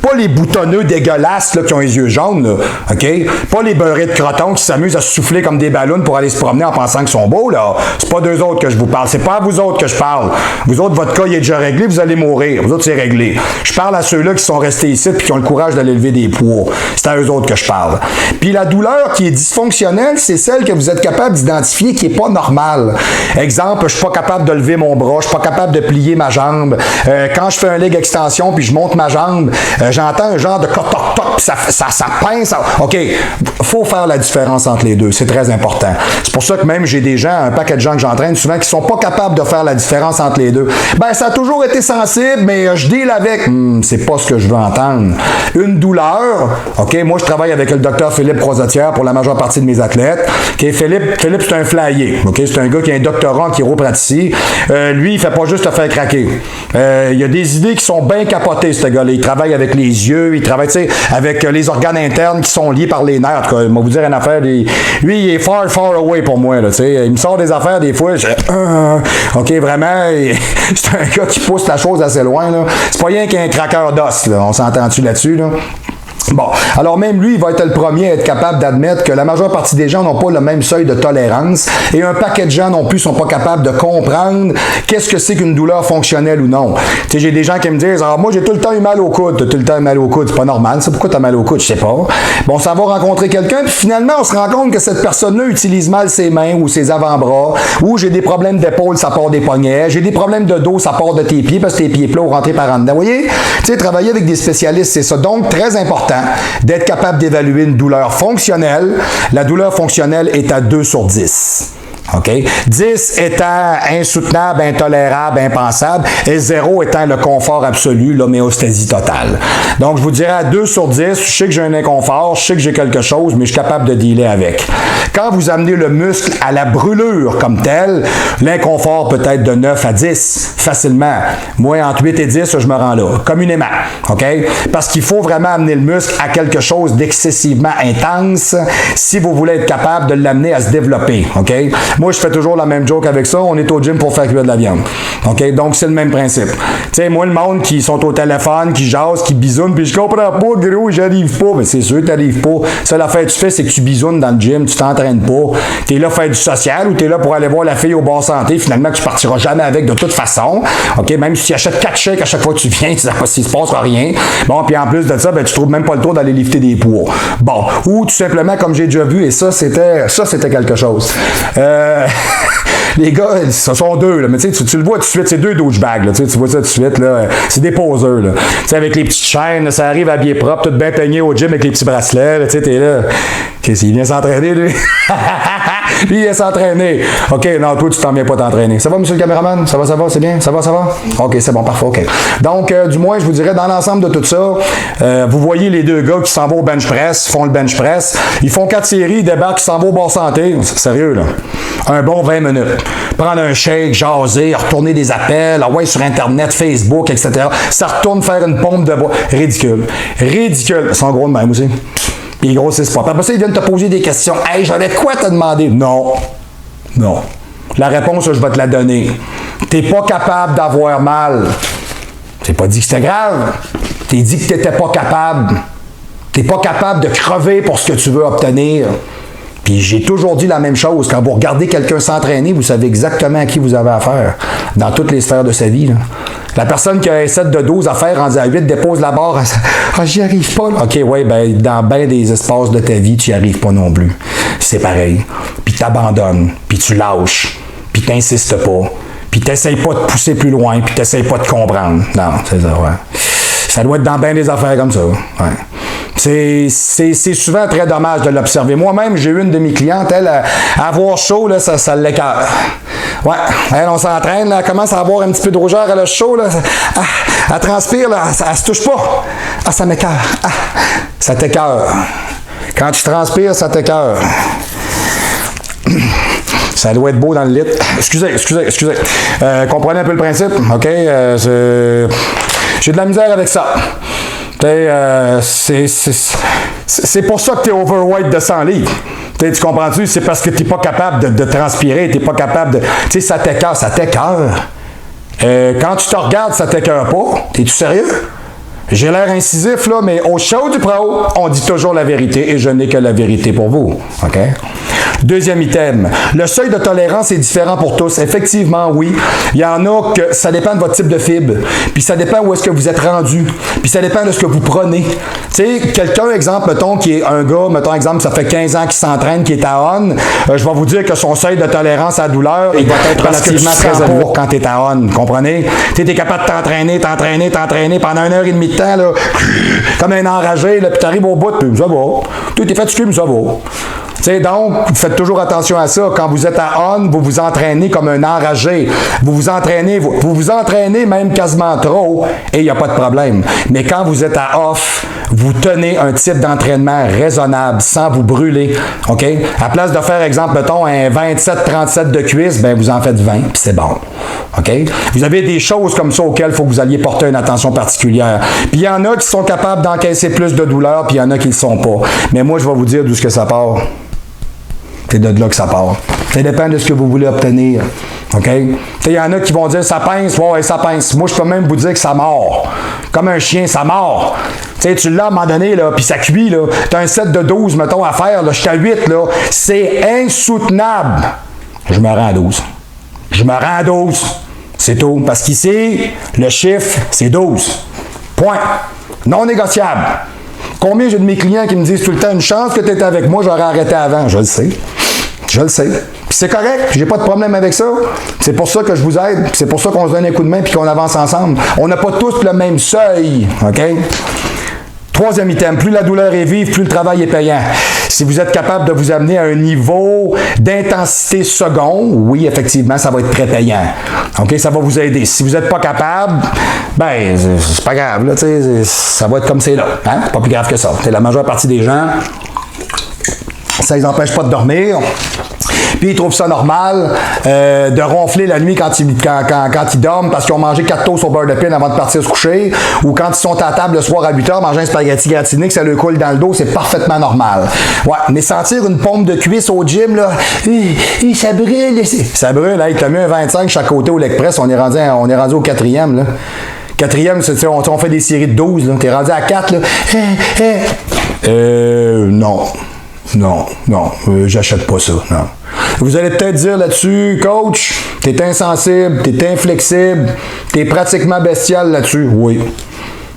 Pas les boutonneux dégueulasses là, qui ont les yeux jaunes. Là. OK? Pas les beurrés de croton qui s'amusent à se souffler comme des ballons pour aller se promener en pensant qu'ils sont beaux. Là. C'est pas d'eux autres que je vous parle. C'est pas à vous autres que je parle. Vous autres, votre cas il est déjà réglé. Vous allez mourir. Vous autres, c'est réglé. Je parle à ceux-là qui sont restés ici et qui ont le courage d'aller lever des poids. C'est à eux autres que je parle. Puis la douleur qui est dysfonctionnelle, c'est celle que vous êtes capable d'identifier qui n'est pas normale. Exemple, je suis pas capable de lever mon bras, je suis pas capable de plier ma jambe. Quand je fais un leg extension puis je monte ma jambe, j'entends un genre de toc-toc, puis ça pince. OK, faut faire la différence entre les deux. C'est très important. C'est pour ça que même j'ai des gens, un paquet de gens que j'entraîne souvent qui sont pas capables de faire la différence entre les deux. Ben, ça a toujours été sensible, mais je deal avec. C'est pas ce que je veux entendre. Une douleur, OK, moi je travaille avec le docteur Philippe Croisetière pour la majeure partie de mes athlètes. OK, Philippe, c'est un flyer. OK? C'est un gars qui a un doctorat en chiropratie. Lui, il fait pas juste te faire craquer. Il a des idées qui sont bien capotées, ce gars-là. Il travaille avec les yeux, il travaille avec les organes internes qui sont liés par les nerfs. En tout cas, je vais vous dire une affaire. Lui, il est far, far away pour moi. Là, il me sort des affaires des fois. OK, vraiment, c'est un gars qui pousse la chose assez loin. Là. C'est pas rien qu'un craqueur d'os. On s'entend-tu là-dessus? Là? Bon, alors même lui, il va être le premier à être capable d'admettre que la majeure partie des gens n'ont pas le même seuil de tolérance et un paquet de gens non plus sont pas capables de comprendre qu'est-ce que c'est qu'une douleur fonctionnelle ou non. Tu sais, j'ai des gens qui me disent « Ah, moi, j'ai tout le temps eu mal au coude. » T'as tout le temps eu mal au coude. C'est pas normal, ça. Pourquoi t'as mal au coude? Je sais pas. Bon, ça va rencontrer quelqu'un, puis finalement, on se rend compte que cette personne-là utilise mal ses mains ou ses avant-bras, ou j'ai des problèmes d'épaule, ça part des poignets, j'ai des problèmes de dos, ça part de tes pieds, parce que tes pieds plats ou rentrer par en dedans. Vous voyez? Tu sais, travailler avec des spécialistes, c'est ça. Donc, très important d'être capable d'évaluer une douleur fonctionnelle. La douleur fonctionnelle est à 2 sur 10. OK? 10 étant insoutenable, intolérable, impensable, et 0 étant le confort absolu, l'homéostasie totale. Donc, je vous dirais à 2 sur 10, je sais que j'ai un inconfort, je sais que j'ai quelque chose, mais je suis capable de dealer avec. Quand vous amenez le muscle à la brûlure comme tel, l'inconfort peut être de 9 à 10, facilement. Moi, entre 8 et 10, je me rends là, communément. OK? Parce qu'il faut vraiment amener le muscle à quelque chose d'excessivement intense si vous voulez être capable de l'amener à se développer. OK? Moi, je fais toujours la même joke avec ça. On est au gym pour faire cuire de la viande. OK? Donc, c'est le même principe. Tu sais, moi, le monde qui sont au téléphone, qui jasent, qui bisounent, puis je comprends pas, gros, j'arrive pas. Mais c'est sûr que t'arrives pas. Ça, l'affaire que tu fais, c'est que tu bisounes dans le gym, tu t'entraînes pas. T'es là pour faire du social ou t'es là pour aller voir la fille au bar santé. Finalement, tu partiras jamais avec de toute façon. OK? Même si tu achètes 4 chèques à chaque fois que tu viens, il se passe rien. Bon, puis en plus de ça, ben, tu trouves même pas le tour d'aller lifter des poids. Bon. Ou tout simplement, comme j'ai déjà vu, et ça, c'était quelque chose. Les gars, ce sont deux, là, mais tu le vois tout de suite, c'est deux douchebags, là, tu vois ça tout de suite, là, c'est des poseurs, là. Tu sais, avec les petites chaînes, là, ça arrive habillé propre, tout bien peigné au gym avec les petits bracelets, là, tu sais, t'es là. Qu'est-ce qu'il vient s'entraîner, lui? Lui, il vient s'entraîner. OK, non, toi, tu t'en viens pas t'entraîner. Ça va, monsieur le caméraman? Ça va, c'est bien? Ça va? OK, c'est bon, parfait, OK. Donc, du moins, je vous dirais, dans l'ensemble de tout ça, vous voyez les deux gars qui s'en vont au bench press, font le bench press, ils font 4 séries, ils débarquent, ils s'en vont au bar santé. Sérieux, là. Un bon 20 minutes. Prendre un shake, jaser, retourner des appels, ouais, sur Internet, Facebook, etc. Ça retourne faire une pompe de bois. Ridicule. Ridicule. Ils sont gros de même aussi. Ils grossissent pas. Après ça, ils viennent te poser des questions. Hey, j'aurais de quoi te demander? Non. Non. La réponse, je vais te la donner. T'es pas capable d'avoir mal. T'es pas dit que c'était grave. T'es dit que t'étais pas capable. T'es pas capable de crever pour ce que tu veux obtenir. Puis j'ai toujours dit la même chose. Quand vous regardez quelqu'un s'entraîner, vous savez exactement à qui vous avez affaire. Dans toutes les sphères de sa vie, là. La personne qui a un set de 12 à faire, rendu à 8, dépose la barre. Ah, j'y arrive pas. Là. OK, ouais, ben, dans bien des espaces de ta vie, tu n'y arrives pas non plus. C'est pareil. Puis t'abandonnes, puis tu lâches, puis t'insistes pas, puis t'essayes pas de pousser plus loin, puis t'essayes pas de comprendre. Non, c'est ça, ouais. Ça doit être dans bien des affaires comme ça. Ouais. C'est souvent très dommage de l'observer. Moi-même, j'ai eu une de mes clientes, elle, à avoir chaud, là, ça l'écœure. Ouais, elle, on s'entraîne, là, elle commence à avoir un petit peu de rougeur, elle a chaud, là, elle transpire, là, elle se touche pas. Ah, ça m'écœure. Ah, ça t'écœure. Quand tu transpires, ça t'écœure. Ça doit être beau dans le lit. Excusez. Comprenez un peu le principe, OK? J'ai de la misère avec ça. C'est pour ça que tu es overweight de 100 livres. Tu comprends-tu? C'est parce que tu n'es pas capable de transpirer, tu n'es pas capable de... Tu sais, ça t'écœure. Quand tu te regardes, ça t'écœure pas. T'es-tu sérieux? J'ai l'air incisif, là, mais au show du pro, on dit toujours la vérité et je n'ai que la vérité pour vous. OK? Deuxième item. Le seuil de tolérance est différent pour tous. Effectivement, oui. Il y en a que ça dépend de votre type de fibre. Puis ça dépend où est-ce que vous êtes rendu. Puis ça dépend de ce que vous prenez. Tu sais, quelqu'un, exemple, mettons, qui est un gars, mettons, exemple, ça fait 15 ans qu'il s'entraîne, qui est à on, je vais vous dire que son seuil de tolérance à la douleur, il va être relativement très élevé quand tu es à on. Comprenez? Tu es capable de t'entraîner pendant 1h30 de temps, là, comme un enragé, là, puis tu arrives au bout, puis ça va. Tu es fatigué, mais ça va. T'sais, donc, faites toujours attention à ça. Quand vous êtes à on, vous vous entraînez comme un enragé. Vous vous entraînez même quasiment trop et il n'y a pas de problème. Mais quand vous êtes à off, vous tenez un type d'entraînement raisonnable sans vous brûler. OK? À place de faire, exemple, mettons, un 27-37 de cuisse, ben vous en faites 20 puis c'est bon. OK? Vous avez des choses comme ça auxquelles il faut que vous alliez porter une attention particulière. Puis il y en a qui sont capables d'encaisser plus de douleur, puis il y en a qui ne le sont pas. Mais moi, je vais vous dire d'où ce que ça part. C'est de là que ça part. Ça dépend de ce que vous voulez obtenir. OK? Il y en a qui vont dire ça pince, ouais, ça pince. Moi, je peux même vous dire que ça mord. Comme un chien, ça mord. Tu l'as à un moment donné, là, puis ça cuit, là. Tu as un set de 12, mettons, à faire, là, jusqu'à 8, là. C'est insoutenable. Je me rends à 12. C'est tout. Parce qu'ici, le chiffre, c'est 12. Point. Non négociable. Combien j'ai de mes clients qui me disent tout le temps, une chance que tu étais avec moi, j'aurais arrêté avant. Je le sais. Puis c'est correct, j'ai pas de problème avec ça. C'est pour ça que je vous aide, c'est pour ça qu'on se donne un coup de main puis qu'on avance ensemble. On n'a pas tous le même seuil, OK? Troisième item, plus la douleur est vive, plus le travail est payant. Si vous êtes capable de vous amener à un niveau d'intensité second, oui, effectivement, ça va être très payant. OK? Ça va vous aider. Si vous n'êtes pas capable, ben, c'est pas grave, là, ça va être comme c'est là. Hein? C'est pas plus grave que ça. La majeure partie des gens, ça les empêche pas de dormir. puis ils trouvent ça normal de ronfler la nuit quand ils dorment parce qu'ils ont mangé 4 toasts au beurre de pin avant de partir se coucher, ou quand ils sont à table le soir à 8 h, manger un spaghetti gratiné, que ça leur coule dans le dos, c'est parfaitement normal. Ouais, mais sentir une pompe de cuisse au gym, là, ça brûle. Ça brûle, hey, t'as mis un 25 chaque côté au leg press, on est rendu au 4e, là. 4e, c'est, on fait des séries de 12, là. T'es rendu à 4, là. Non, j'achète pas ça, non. Vous allez peut-être dire là-dessus, coach, t'es insensible, t'es inflexible, t'es pratiquement bestial là-dessus.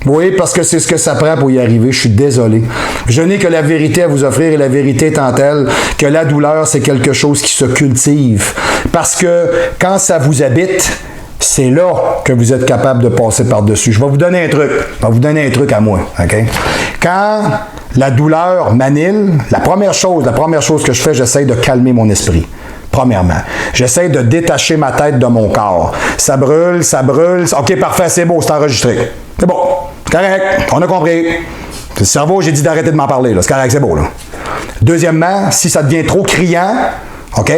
Oui, parce que c'est ce que ça prend pour y arriver. Je suis désolé. Je n'ai que la vérité à vous offrir, et la vérité étant telle que la douleur, c'est quelque chose qui se cultive. Parce que quand ça vous habite, c'est là que vous êtes capable de passer par-dessus. Je vais vous donner un truc. Je vais vous donner un truc à moi. Okay? Quand la douleur m'annule, la première chose que je fais, j'essaie de calmer mon esprit. Premièrement, j'essaie de détacher ma tête de mon corps. Ça brûle. OK, parfait, c'est beau, c'est enregistré. C'est bon, c'est correct, on a compris. Le cerveau, j'ai dit d'arrêter de m'en parler, là. C'est correct, c'est beau, là. Deuxièmement, si ça devient trop criant, OK,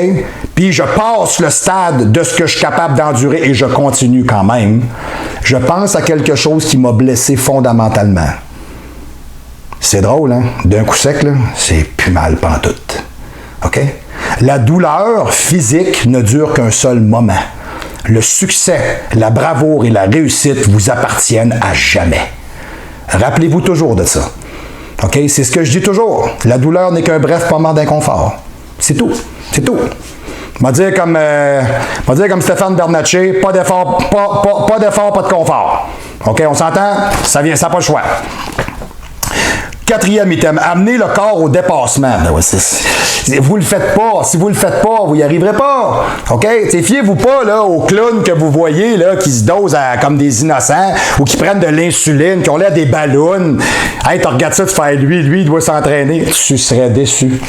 puis je passe le stade de ce que je suis capable d'endurer et je continue quand même, je pense à quelque chose qui m'a blessé fondamentalement. C'est drôle, hein? D'un coup sec, là, c'est plus mal pantoute. OK? La douleur physique ne dure qu'un seul moment. Le succès, la bravoure et la réussite vous appartiennent à jamais. Rappelez-vous toujours de ça. OK? C'est ce que je dis toujours. La douleur n'est qu'un bref moment d'inconfort. C'est tout. C'est tout. On va dire comme Stéphane Bernatchez, pas d'effort, pas de confort. OK? On s'entend? Ça n'a pas le choix. 4e item, amener le corps au dépassement. Vous le faites pas. Si vous le faites pas, vous y arriverez pas. OK? Fiez-vous pas là, aux clowns que vous voyez là, qui se dosent comme des innocents ou qui prennent de l'insuline, qui ont l'air des ballons. Hey, tu regardes ça, tu fais lui, il doit s'entraîner. Tu serais déçu.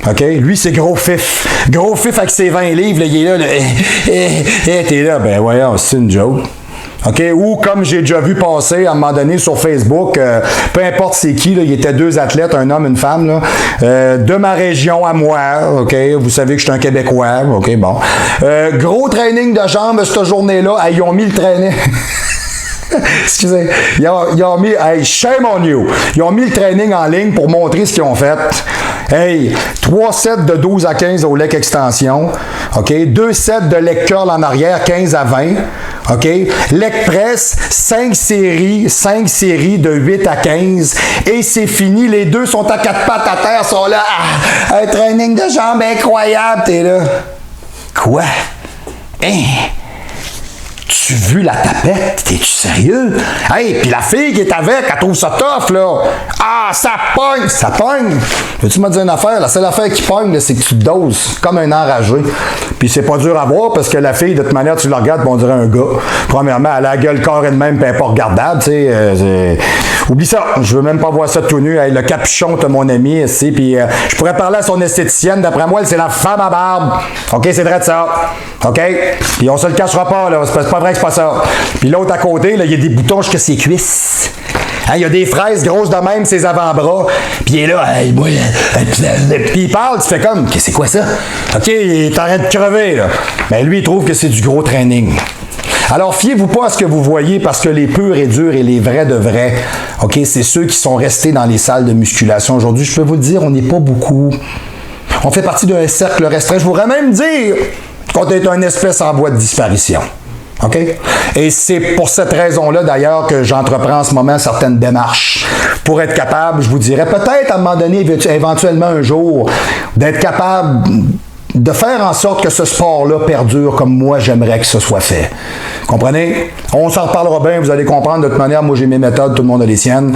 OK? Lui, c'est gros fif. Gros fif avec ses 20 livres, là, il est là. T'es là, ben voyons, c'est une joke. OK? Ou comme j'ai déjà vu passer à un moment donné sur Facebook, peu importe c'est qui, là, il y était 2 athlètes, un homme, une femme, là, de ma région à moi, OK? Vous savez que je suis un Québécois, OK, bon. Gros training de jambes cette journée-là, ils ont mis le training... Excusez, ils ont mis, hey, shame on you, ils ont mis le training en ligne pour montrer ce qu'ils ont fait. Hey, 3 sets de 12 à 15 au leg extension, OK, 2 sets de leg curl en arrière, 15 à 20, OK, leg press, 5 séries de 8 à 15, et c'est fini, les deux sont à 4 pattes à terre, sont là, un training de jambes incroyable, t'es là. Quoi? Hein? Tu vu la tapette? T'es-tu sérieux? Hey, puis la fille qui est avec, elle trouve ça tough, là. Ah, ça pogne! Ça pogne! Veux-tu me dire une affaire? La seule affaire qui pogne, c'est que tu te doses comme un enragé. Puis c'est pas dur à voir parce que la fille, de toute manière, tu la regardes, on dirait un gars. Premièrement, elle a la gueule carrée de même, puis elle n'est pas regardable, tu sais. Oublie ça, je veux même pas voir ça tout nu. Hey, le capuchon, t'as mon ami, ici, puis je pourrais parler à son esthéticienne. D'après moi, c'est la femme à barbe. OK, c'est vrai de ça. OK? Puis on se le cachera pas, là. C'est pas vrai que c'est pas ça. Puis l'autre à côté, là, il y a des boutons jusqu'à ses cuisses. Hein, il y a des fraises grosses de même, ses avant-bras. Puis il est là, hey, moi, puis il parle, tu fais comme, c'est quoi ça? OK, il est en train de crever, là. Mais lui, il trouve que c'est du gros training. Alors, fiez-vous pas à ce que vous voyez parce que les purs et durs et les vrais de vrais, OK, c'est ceux qui sont restés dans les salles de musculation. Aujourd'hui, je peux vous le dire, on n'est pas beaucoup. On fait partie d'un cercle restreint. Je voudrais même dire qu'on est une espèce en voie de disparition. OK? Et c'est pour cette raison-là, d'ailleurs, que j'entreprends en ce moment certaines démarches pour être capable, je vous dirais, peut-être à un moment donné, éventuellement un jour, d'être capable de faire en sorte que ce sport-là perdure comme moi j'aimerais que ce soit fait. Comprenez? On s'en reparlera bien, vous allez comprendre. De toute manière, moi j'ai mes méthodes, tout le monde a les siennes.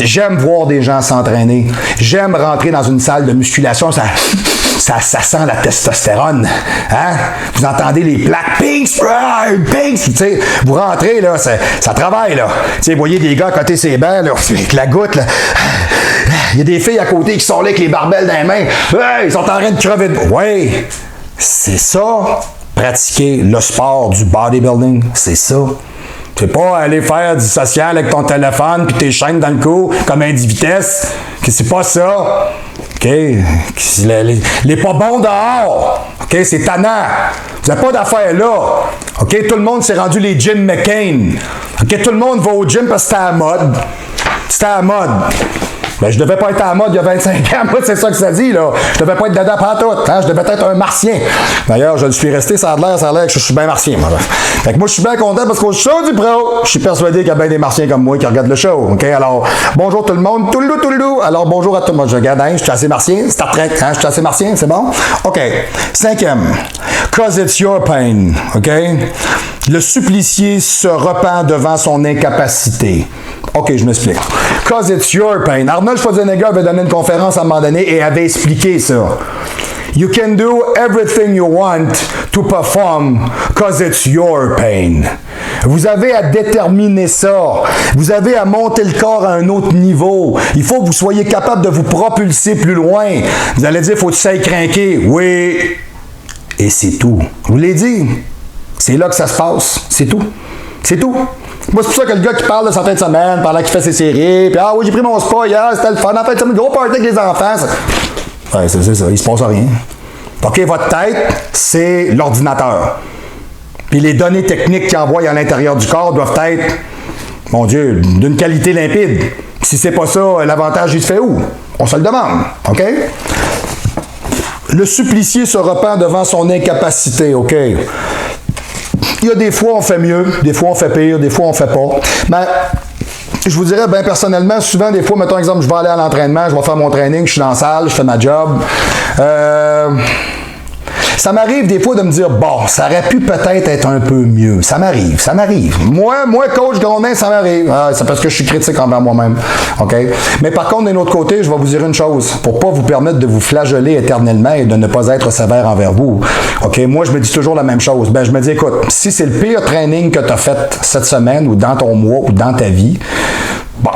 J'aime voir des gens s'entraîner. J'aime rentrer dans une salle de musculation. Ça sent la testostérone. Hein? Vous entendez les plaques. Pinks! Pinks! Tu sais, vous rentrez, là, ça travaille, là. Tu sais, vous voyez des gars à côté ces bancs, là, avec la goutte, là. Il y a des filles à côté qui sont là avec les barbelles dans les mains. Hey, ils sont en train de crever de... Oui, c'est ça, pratiquer le sport du bodybuilding. C'est ça. Tu ne pas aller faire du social avec ton téléphone puis tes chaînes dans le cou comme un 10 vitesses. Que c'est pas ça. OK? OK? Les pas bons dehors. OK? C'est tannant. Vous n'avez pas d'affaires là. OK? Tout le monde s'est rendu les Jim McCain. OK? Tout le monde va au gym parce que c'était à la mode. C'était à la mode. Ben, je devais pas être à la mode il y a 25 ans. Moi, c'est ça que ça dit, là. Je devais pas être dedans pantoute. Hein? Je devais être un martien. D'ailleurs, je le suis resté, ça a l'air que je suis bien martien. Moi. Fait que moi, je suis bien content parce qu'au show du pro, je suis persuadé qu'il y a bien des martiens comme moi qui regardent le show. OK? Alors, bonjour tout le monde. Touloulou. Alors, bonjour à tout le monde. Je regarde, hein, je suis assez martien. Star Trek, hein? Je suis assez martien, c'est bon? OK. 5e. Cause it's your pain. OK? Le supplicié se repent devant son incapacité. OK, je m'explique. Cause it's your pain. Arnold Schwarzenegger avait donné une conférence à un moment donné et avait expliqué ça. You can do everything you want to perform cause it's your pain. Vous avez à déterminer ça. Vous avez à monter le corps à un autre niveau. Il faut que vous soyez capable de vous propulser plus loin. Vous allez dire, faut que tu saches craquer. Oui. Et c'est tout. Je vous l'ai dit. C'est là que ça se passe. C'est tout. C'est tout. Moi, c'est pour ça que le gars qui parle de sa fin de semaine, pendant qu'il fait ses séries, puis ah oui, j'ai pris mon spa hier, c'était le fun, en fait, c'est un gros party avec les enfants. Ouais, c'est ça, il se passe rien. OK, votre tête, c'est l'ordinateur. Puis les données techniques qu'il envoie à l'intérieur du corps doivent être, mon Dieu, d'une qualité limpide. Si c'est pas ça, l'avantage, il se fait où? On se le demande. OK? Le supplicié se repent devant son incapacité. OK? Il y a des fois, on fait mieux, des fois, on fait pire, des fois, on fait pas. Mais je vous dirais, bien personnellement, souvent, des fois, mettons exemple, je vais aller à l'entraînement, je vais faire mon training, je suis dans la salle, je fais ma job. Ça m'arrive des fois de me dire, bon, ça aurait pu peut-être être un peu mieux. Ça m'arrive. Moi, coach Grondin, ça m'arrive. Ah, c'est parce que je suis critique envers moi-même. OK? Mais par contre, d'un autre côté, je vais vous dire une chose. Pour pas vous permettre de vous flageller éternellement et de ne pas être sévère envers vous. OK? Moi, je me dis toujours la même chose. Ben, je me dis, écoute, si c'est le pire training que tu as fait cette semaine ou dans ton mois ou dans ta vie, bon,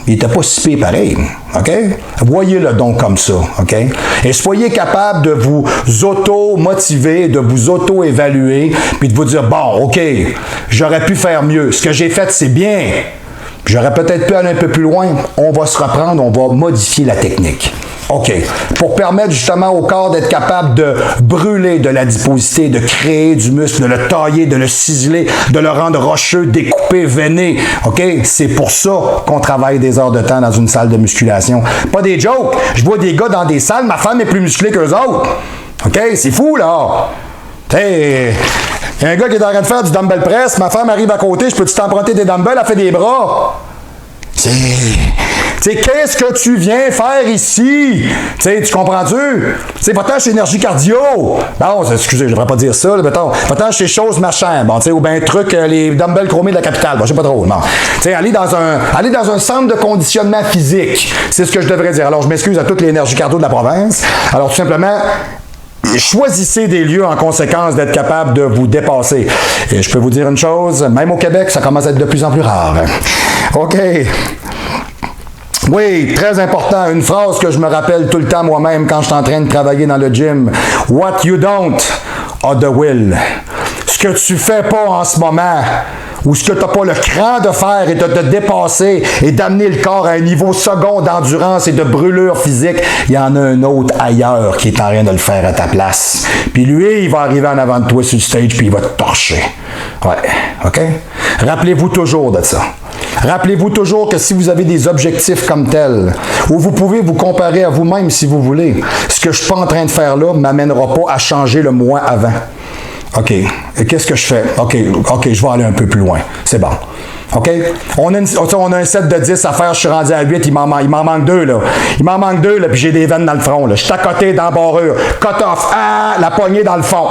il n'était pas si pire pareil, OK? Voyez-le donc comme ça, OK? Et soyez capable de vous auto-motiver, de vous auto-évaluer, puis de vous dire, bon, OK, j'aurais pu faire mieux. Ce que j'ai fait, c'est bien. J'aurais peut-être pu aller un peu plus loin. On va se reprendre, on va modifier la technique. OK. Pour permettre justement au corps d'être capable de brûler de l'adiposité, de créer du muscle, de le tailler, de le ciseler, de le rendre rocheux, découpé, veiné. OK? C'est pour ça qu'on travaille des heures de temps dans une salle de musculation. Pas des jokes. Je vois des gars dans des salles, ma femme est plus musclée qu'eux autres. OK? C'est fou, là. T'sais, il y a un gars qui est en train de faire du dumbbell press, ma femme arrive à côté, je peux-tu t'emprunter des dumbbells, elle fait des bras. T'sais, qu'est-ce que tu viens faire ici? T'sais, tu comprends-tu? T'sais, va-t'en chez Énergie Cardio. Non, excusez, je devrais pas dire ça. Va-t'en chez Chose Machin. Bon, ou bien truc, les dumbbells chromés de la capitale. Bon, je sais pas trop. Non. T'sais, aller dans un centre de conditionnement physique. C'est ce que je devrais dire. Alors, je m'excuse à toutes les Énergies Cardio de la province. Alors, tout simplement, choisissez des lieux en conséquence d'être capable de vous dépasser. Et je peux vous dire une chose, même au Québec, ça commence à être de plus en plus rare. OK. Oui, très important, une phrase que je me rappelle tout le temps moi-même quand je suis en train de travailler dans le gym. What you don't are the will. Ce que tu fais pas en ce moment, ou ce que tu n'as pas le cran de faire et de te dépasser et d'amener le corps à un niveau second d'endurance et de brûlure physique, il y en a un autre ailleurs qui est en train de le faire à ta place. Puis lui, il va arriver en avant de toi sur le stage puis il va te torcher. Ouais, OK? Rappelez-vous toujours de ça. Rappelez-vous toujours que si vous avez des objectifs comme tels, où vous pouvez vous comparer à vous-même si vous voulez, ce que je ne suis pas en train de faire là ne m'amènera pas à changer le moi avant. OK. Et qu'est-ce que je fais? OK, je vais aller un peu plus loin. C'est bon. OK? On a un set de 10 à faire, je suis rendu à 8, il m'en manque 2, là. Il m'en manque 2, là, puis j'ai des veines dans le front, là. Je suis à côté dans la barrure. Cut off. Ah, la poignée dans le fond.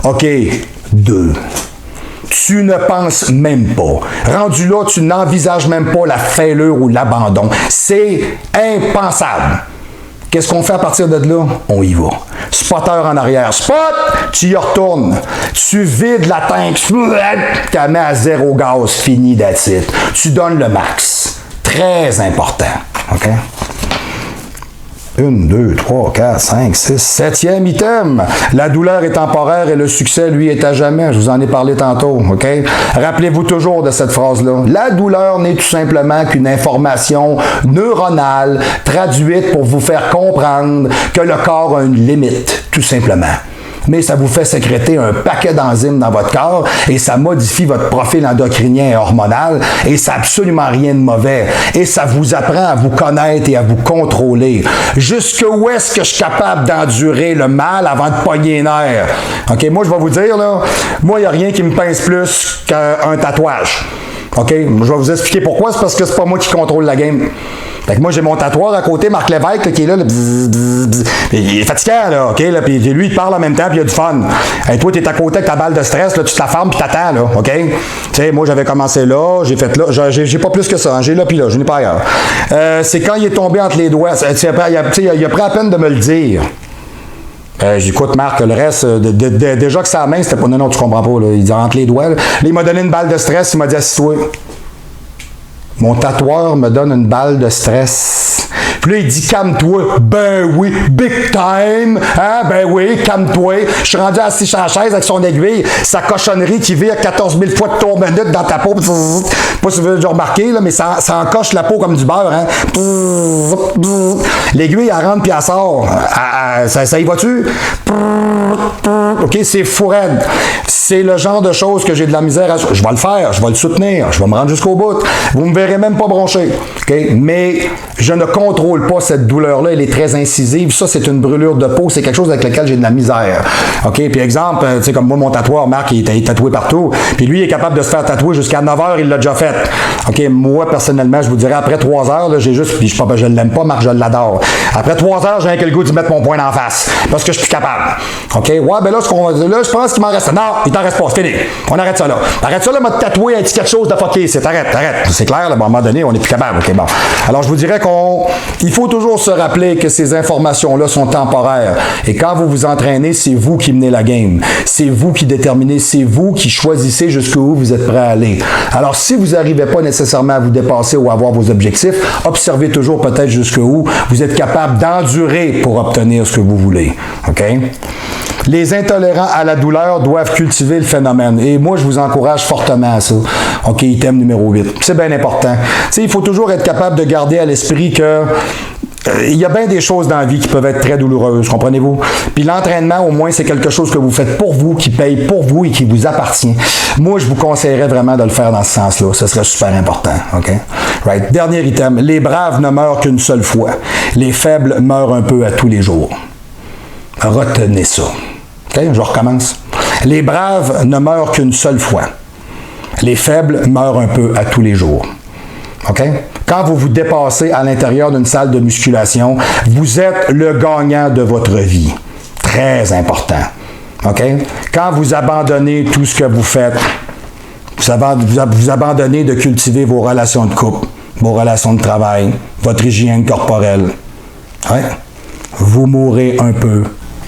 OK. 2. Tu ne penses même pas. Rendu là, tu n'envisages même pas la failure ou l'abandon. C'est impensable. Qu'est-ce qu'on fait à partir de là? On y va. Spotter en arrière. Spot! Tu y retournes. Tu vides la tank. Tu la mets à 0 gaz. Fini, that's it. Tu donnes le max. Très important. OK? 1, 2, 3, 4, 5, 6, 7e item. La douleur est temporaire et le succès, lui, est à jamais. Je vous en ai parlé tantôt, OK? Rappelez-vous toujours de cette phrase-là. La douleur n'est tout simplement qu'une information neuronale traduite pour vous faire comprendre que le corps a une limite, tout simplement. Mais ça vous fait sécréter un paquet d'enzymes dans votre corps et ça modifie votre profil endocrinien et hormonal et ça n'a absolument rien de mauvais. Et ça vous apprend à vous connaître et à vous contrôler. Jusqu'où est-ce que je suis capable d'endurer le mal avant de pogner les nerfs? OK, moi je vais vous dire, là, moi il n'y a rien qui me pince plus qu'un tatouage. OK, je vais vous expliquer pourquoi. C'est parce que c'est pas moi qui contrôle la game. Fait que moi, j'ai mon tatoueur à côté, Marc Lévesque, là, qui est là, il est fatiguant, là, OK? Là, puis lui, il parle en même temps, puis il a du fun. Et toi, t'es à côté avec ta balle de stress, là, tu te la fermes, puis t'attends, là, OK? Tu sais, moi, j'avais commencé là, j'ai fait là, j'ai pas plus que ça, hein, j'ai là, puis là, je n'ai pas ailleurs. C'est quand il est tombé entre les doigts, il a pris la peine de me le dire. J'écoute Marc, le reste, déjà que sa main, c'était pas, non, tu comprends pas, là, il dit entre les doigts, là, il m'a donné une balle de stress, il m'a dit, assis-toi. Mon tatoueur me donne une balle de stress. Puis là, il dit, calme-toi. Ben oui, big time. Hein? Ben oui, calme-toi. Je suis rendu assis sur la chaise avec son aiguille, sa cochonnerie qui vire 14 000 fois de tour minute dans ta peau. Pas si vous avez déjà remarqué, là, mais ça encoche la peau comme du beurre. Hein? L'aiguille, elle rentre puis elle sort. Ça y va-tu? OK, c'est fou raide. C'est le genre de choses que j'ai de la misère à... Je vais le faire, je vais le soutenir, je vais me rendre jusqu'au bout. Vous me verrez même pas broncher. OK? Mais je ne contrôle pas cette douleur-là, elle est très incisive. Ça, c'est une brûlure de peau, c'est quelque chose avec lequel j'ai de la misère. OK? Puis exemple, tu sais, comme moi, mon tatoueur, Marc, il est tatoué partout. Puis lui, il est capable de se faire tatouer jusqu'à 9 heures, il l'a déjà fait. OK? Moi, personnellement, je vous dirais, après 3 heures, là, j'ai juste... Puis je l'aime pas, Marc, je l'adore. Après 3 heures, j'ai un le goût de mettre mon poing en face. Parce que je suis plus capable. OK? Ouais, ben là, je pense qu'il m'en reste. Non, il t'en reste pas, c'est fini. On arrête ça là. Arrête ça là, m'a tatoué un petit quelque chose de fucké. Arrête. C'est clair, là, à un moment donné, on n'est plus capable. OK, bon. Alors, je vous dirais qu'il faut toujours se rappeler que ces informations-là sont temporaires. Et quand vous vous entraînez, c'est vous qui menez la game. C'est vous qui déterminez, c'est vous qui choisissez jusqu'où vous êtes prêt à aller. Alors, si vous n'arrivez pas nécessairement à vous dépasser ou à avoir vos objectifs, observez toujours peut-être jusqu'où vous êtes capable d'endurer pour obtenir ce que vous voulez. OK? Les intolérants à la douleur doivent cultiver le phénomène. Et moi, je vous encourage fortement à ça. OK, item numéro 8. C'est bien important. Tu sais, il faut toujours être capable de garder à l'esprit que il y a bien des choses dans la vie qui peuvent être très douloureuses, comprenez-vous? Puis l'entraînement, au moins, c'est quelque chose que vous faites pour vous, qui paye pour vous et qui vous appartient. Moi, je vous conseillerais vraiment de le faire dans ce sens-là. Ce serait super important, OK? Right. Dernier item. Les braves ne meurent qu'une seule fois. Les faibles meurent un peu à tous les jours. Retenez ça. OK? Je recommence. Les braves ne meurent qu'une seule fois. Les faibles meurent un peu à tous les jours. OK? Quand vous vous dépassez à l'intérieur d'une salle de musculation, vous êtes le gagnant de votre vie. Très important. OK? Quand vous abandonnez tout ce que vous faites, vous abandonnez de cultiver vos relations de couple, vos relations de travail, votre hygiène corporelle. Ouais? Vous mourrez un peu.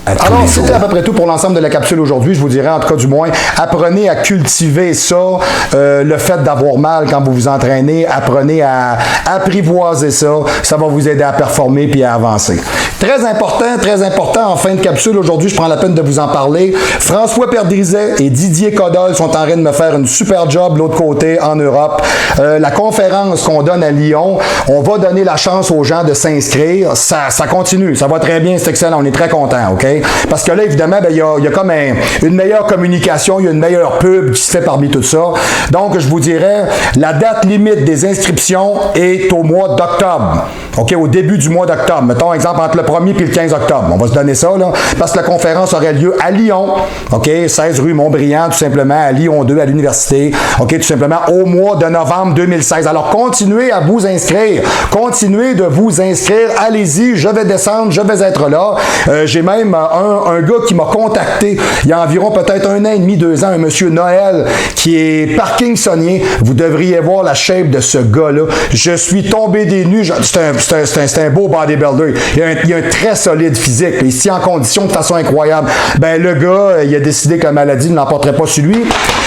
Alors, c'était à peu près tout pour l'ensemble de la capsule aujourd'hui. Je vous dirais, en tout cas du moins, apprenez à cultiver ça, le fait d'avoir mal quand vous vous entraînez, apprenez à apprivoiser ça. Ça va vous aider à performer puis à avancer. Très important, en fin de capsule aujourd'hui, je prends la peine de vous en parler. François Perdrizet et Didier Codol sont en train de me faire une super job de l'autre côté, en Europe. La conférence qu'on donne à Lyon, on va donner la chance aux gens de s'inscrire. Ça continue, ça va très bien, c'est excellent, on est très contents, OK? Parce que là, évidemment, il y a comme une meilleure communication, il y a une meilleure pub qui se fait parmi tout ça. Donc, je vous dirais, la date limite des inscriptions est au mois d'octobre. OK, au début du mois d'octobre. Mettons, exemple, entre le 1er et le 15 octobre. On va se donner ça, là, parce que la conférence aurait lieu à Lyon. OK, 16 rue Montbriand, tout simplement, à Lyon 2, à l'université. OK, tout simplement, au mois de novembre 2016. Alors, continuez à vous inscrire. Continuez de vous inscrire. Allez-y, je vais descendre, je vais être là. J'ai même un gars qui m'a contacté il y a environ peut-être 1 an et demi, 2 ans, un monsieur Noël qui est parkinsonien. Vous devriez voir la shape de ce gars-là. Je suis tombé des nues. C'est un beau bodybuilder. Il a un très solide physique. Il se tient en condition de façon incroyable. Ben, le gars, il a décidé que la maladie ne l'emporterait pas sur lui.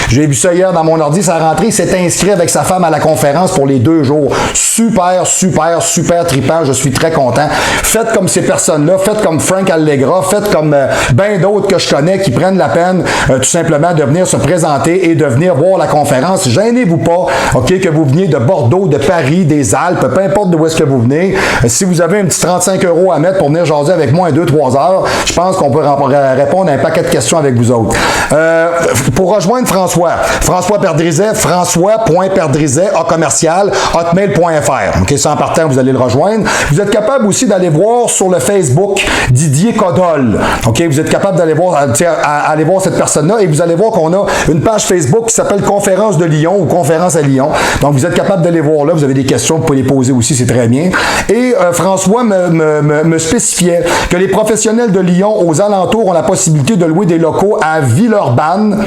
J'ai vu ça hier dans mon ordi, sa rentrée. Il s'est inscrit avec sa femme à la conférence pour les 2 jours. Super, super, super trippant. Je suis très content. Faites comme ces personnes-là. Faites comme Frank Allegra. Faites comme bien d'autres que je connais qui prennent la peine tout simplement de venir se présenter et de venir voir la conférence. Gênez-vous pas, OK, que vous veniez de Bordeaux, de Paris, des Alpes, peu importe d'où est-ce que vous venez. Si vous avez un petit 35 € à mettre pour venir jaser avec moi 2-3 heures, je pense qu'on peut répondre à un paquet de questions avec vous autres. Pour rejoindre François Perdrizet, François.Perdrizet, @hotmail.fr. OK, ça en partant, vous allez le rejoindre. Vous êtes capable aussi d'aller voir sur le Facebook Didier Codol. OK, vous êtes capable d'aller voir, aller voir cette personne-là et vous allez voir qu'on a une page Facebook qui s'appelle Conférence de Lyon ou Conférence à Lyon. Donc, vous êtes capable d'aller voir là. Vous avez des questions, vous pouvez les poser aussi, c'est très bien. Et François me spécifiait que les professionnels de Lyon aux alentours ont la possibilité de louer des locaux à Villeurbanne.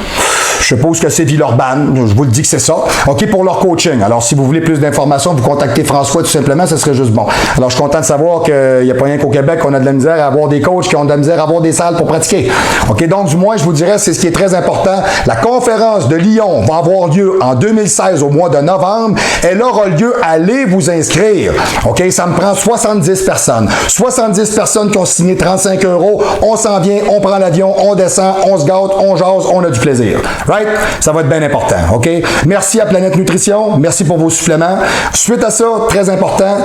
Je suppose que c'est Villeurbanne. Je vous le dis que c'est ça. OK, pour leur coaching. Alors, si vous voulez plus d'informations, vous contactez François tout simplement, ce serait juste bon. Alors, je suis content de savoir qu'il n'y a pas rien qu'au Québec qu'on a de la misère à avoir des coachs qui ont de la misère à avoir des salles pour pratiquer. OK, donc, du moins, je vous dirais, c'est ce qui est très important. La conférence de Lyon va avoir lieu en 2016 au mois de novembre. Elle aura lieu. Allez vous inscrire. OK, ça me prend 70 personnes. 70 personnes qui ont signé 35 €. On s'en vient, on prend l'avion, on descend, on se gâte, on jase, on a du plaisir. Right? Ça va être bien important, OK? Merci à Planète Nutrition. Merci pour vos suppléments. Suite à ça, très important,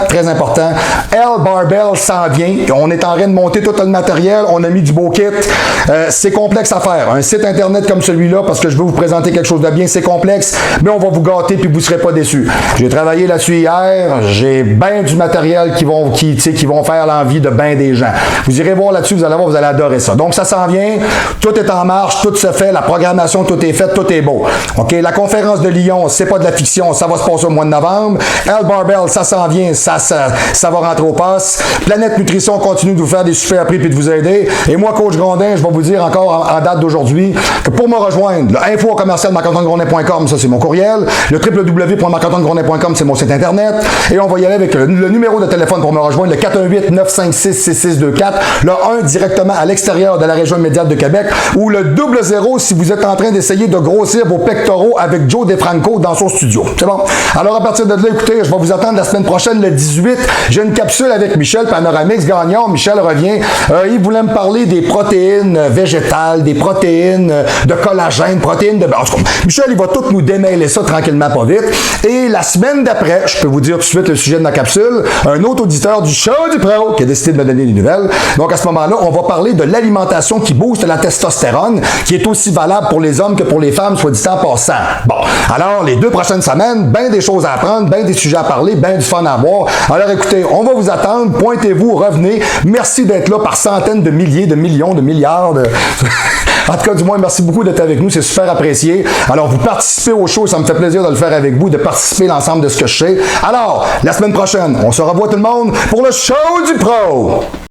L Barbell s'en vient. On est en train de monter tout le matériel. On a mis du beau kit. C'est complexe à faire. Un site Internet comme celui-là, parce que je veux vous présenter quelque chose de bien, c'est complexe, mais on va vous gâter puis vous ne serez pas déçus. J'ai travaillé là-dessus hier. J'ai bien du matériel qui vont faire l'envie de bien des gens. Vous irez voir là-dessus, vous allez voir, vous allez adorer ça. Donc, ça s'en vient. Tout est en marche, tout se fait. La programmation, tout est fait. Tout est beau. OK, la conférence de Lyon, c'est pas de la fiction, ça va se passer au mois de novembre. L Barbell, ça s'en vient, ça va rentrer au poste. Planète Nutrition continue de vous faire des super prix puis de vous aider. Et moi, Coach Grondin, je vais vous dire encore en date d'aujourd'hui que pour me rejoindre, le info@marc-antoine-grondin.com, ça c'est mon courriel. Le www.marc-antoine-grondin.com, c'est mon site internet. Et on va y aller avec le numéro de téléphone pour me rejoindre, le 418-956-6624. Le 1 directement à l'extérieur de la région immédiate de Québec ou le 00 si vous êtes en train d'essayer de grossir vos pectoraux avec Joe DeFranco dans son studio. C'est bon? Alors, à partir de là, écoutez, je vais vous attendre la semaine prochaine, le 18. J'ai une capsule avec Michel Panoramix Gagnon. Michel revient. Il voulait me parler des protéines végétales, des protéines de collagène, protéines de... En tout cas, Michel, il va tout nous démêler ça tranquillement, pas vite. Et la semaine d'après, je peux vous dire tout de suite le sujet de ma capsule, un autre auditeur du show du pro qui a décidé de me donner des nouvelles. Donc, à ce moment-là, on va parler de l'alimentation qui booste la testostérone, qui est aussi valable pour les hommes que pour les femmes, soit dit en passant. Bon, alors, les 2 prochaines semaines, ben des choses à apprendre, ben des sujets à parler, ben du fun à voir. Alors, écoutez, on va vous attendre, pointez-vous, revenez. Merci d'être là par centaines de milliers, de millions, de milliards de... En tout cas, du moins, merci beaucoup d'être avec nous, c'est super apprécié. Alors, vous participez au show, ça me fait plaisir de le faire avec vous, de participer à l'ensemble de ce que je sais. Alors, la semaine prochaine, on se revoit tout le monde pour le show du pro!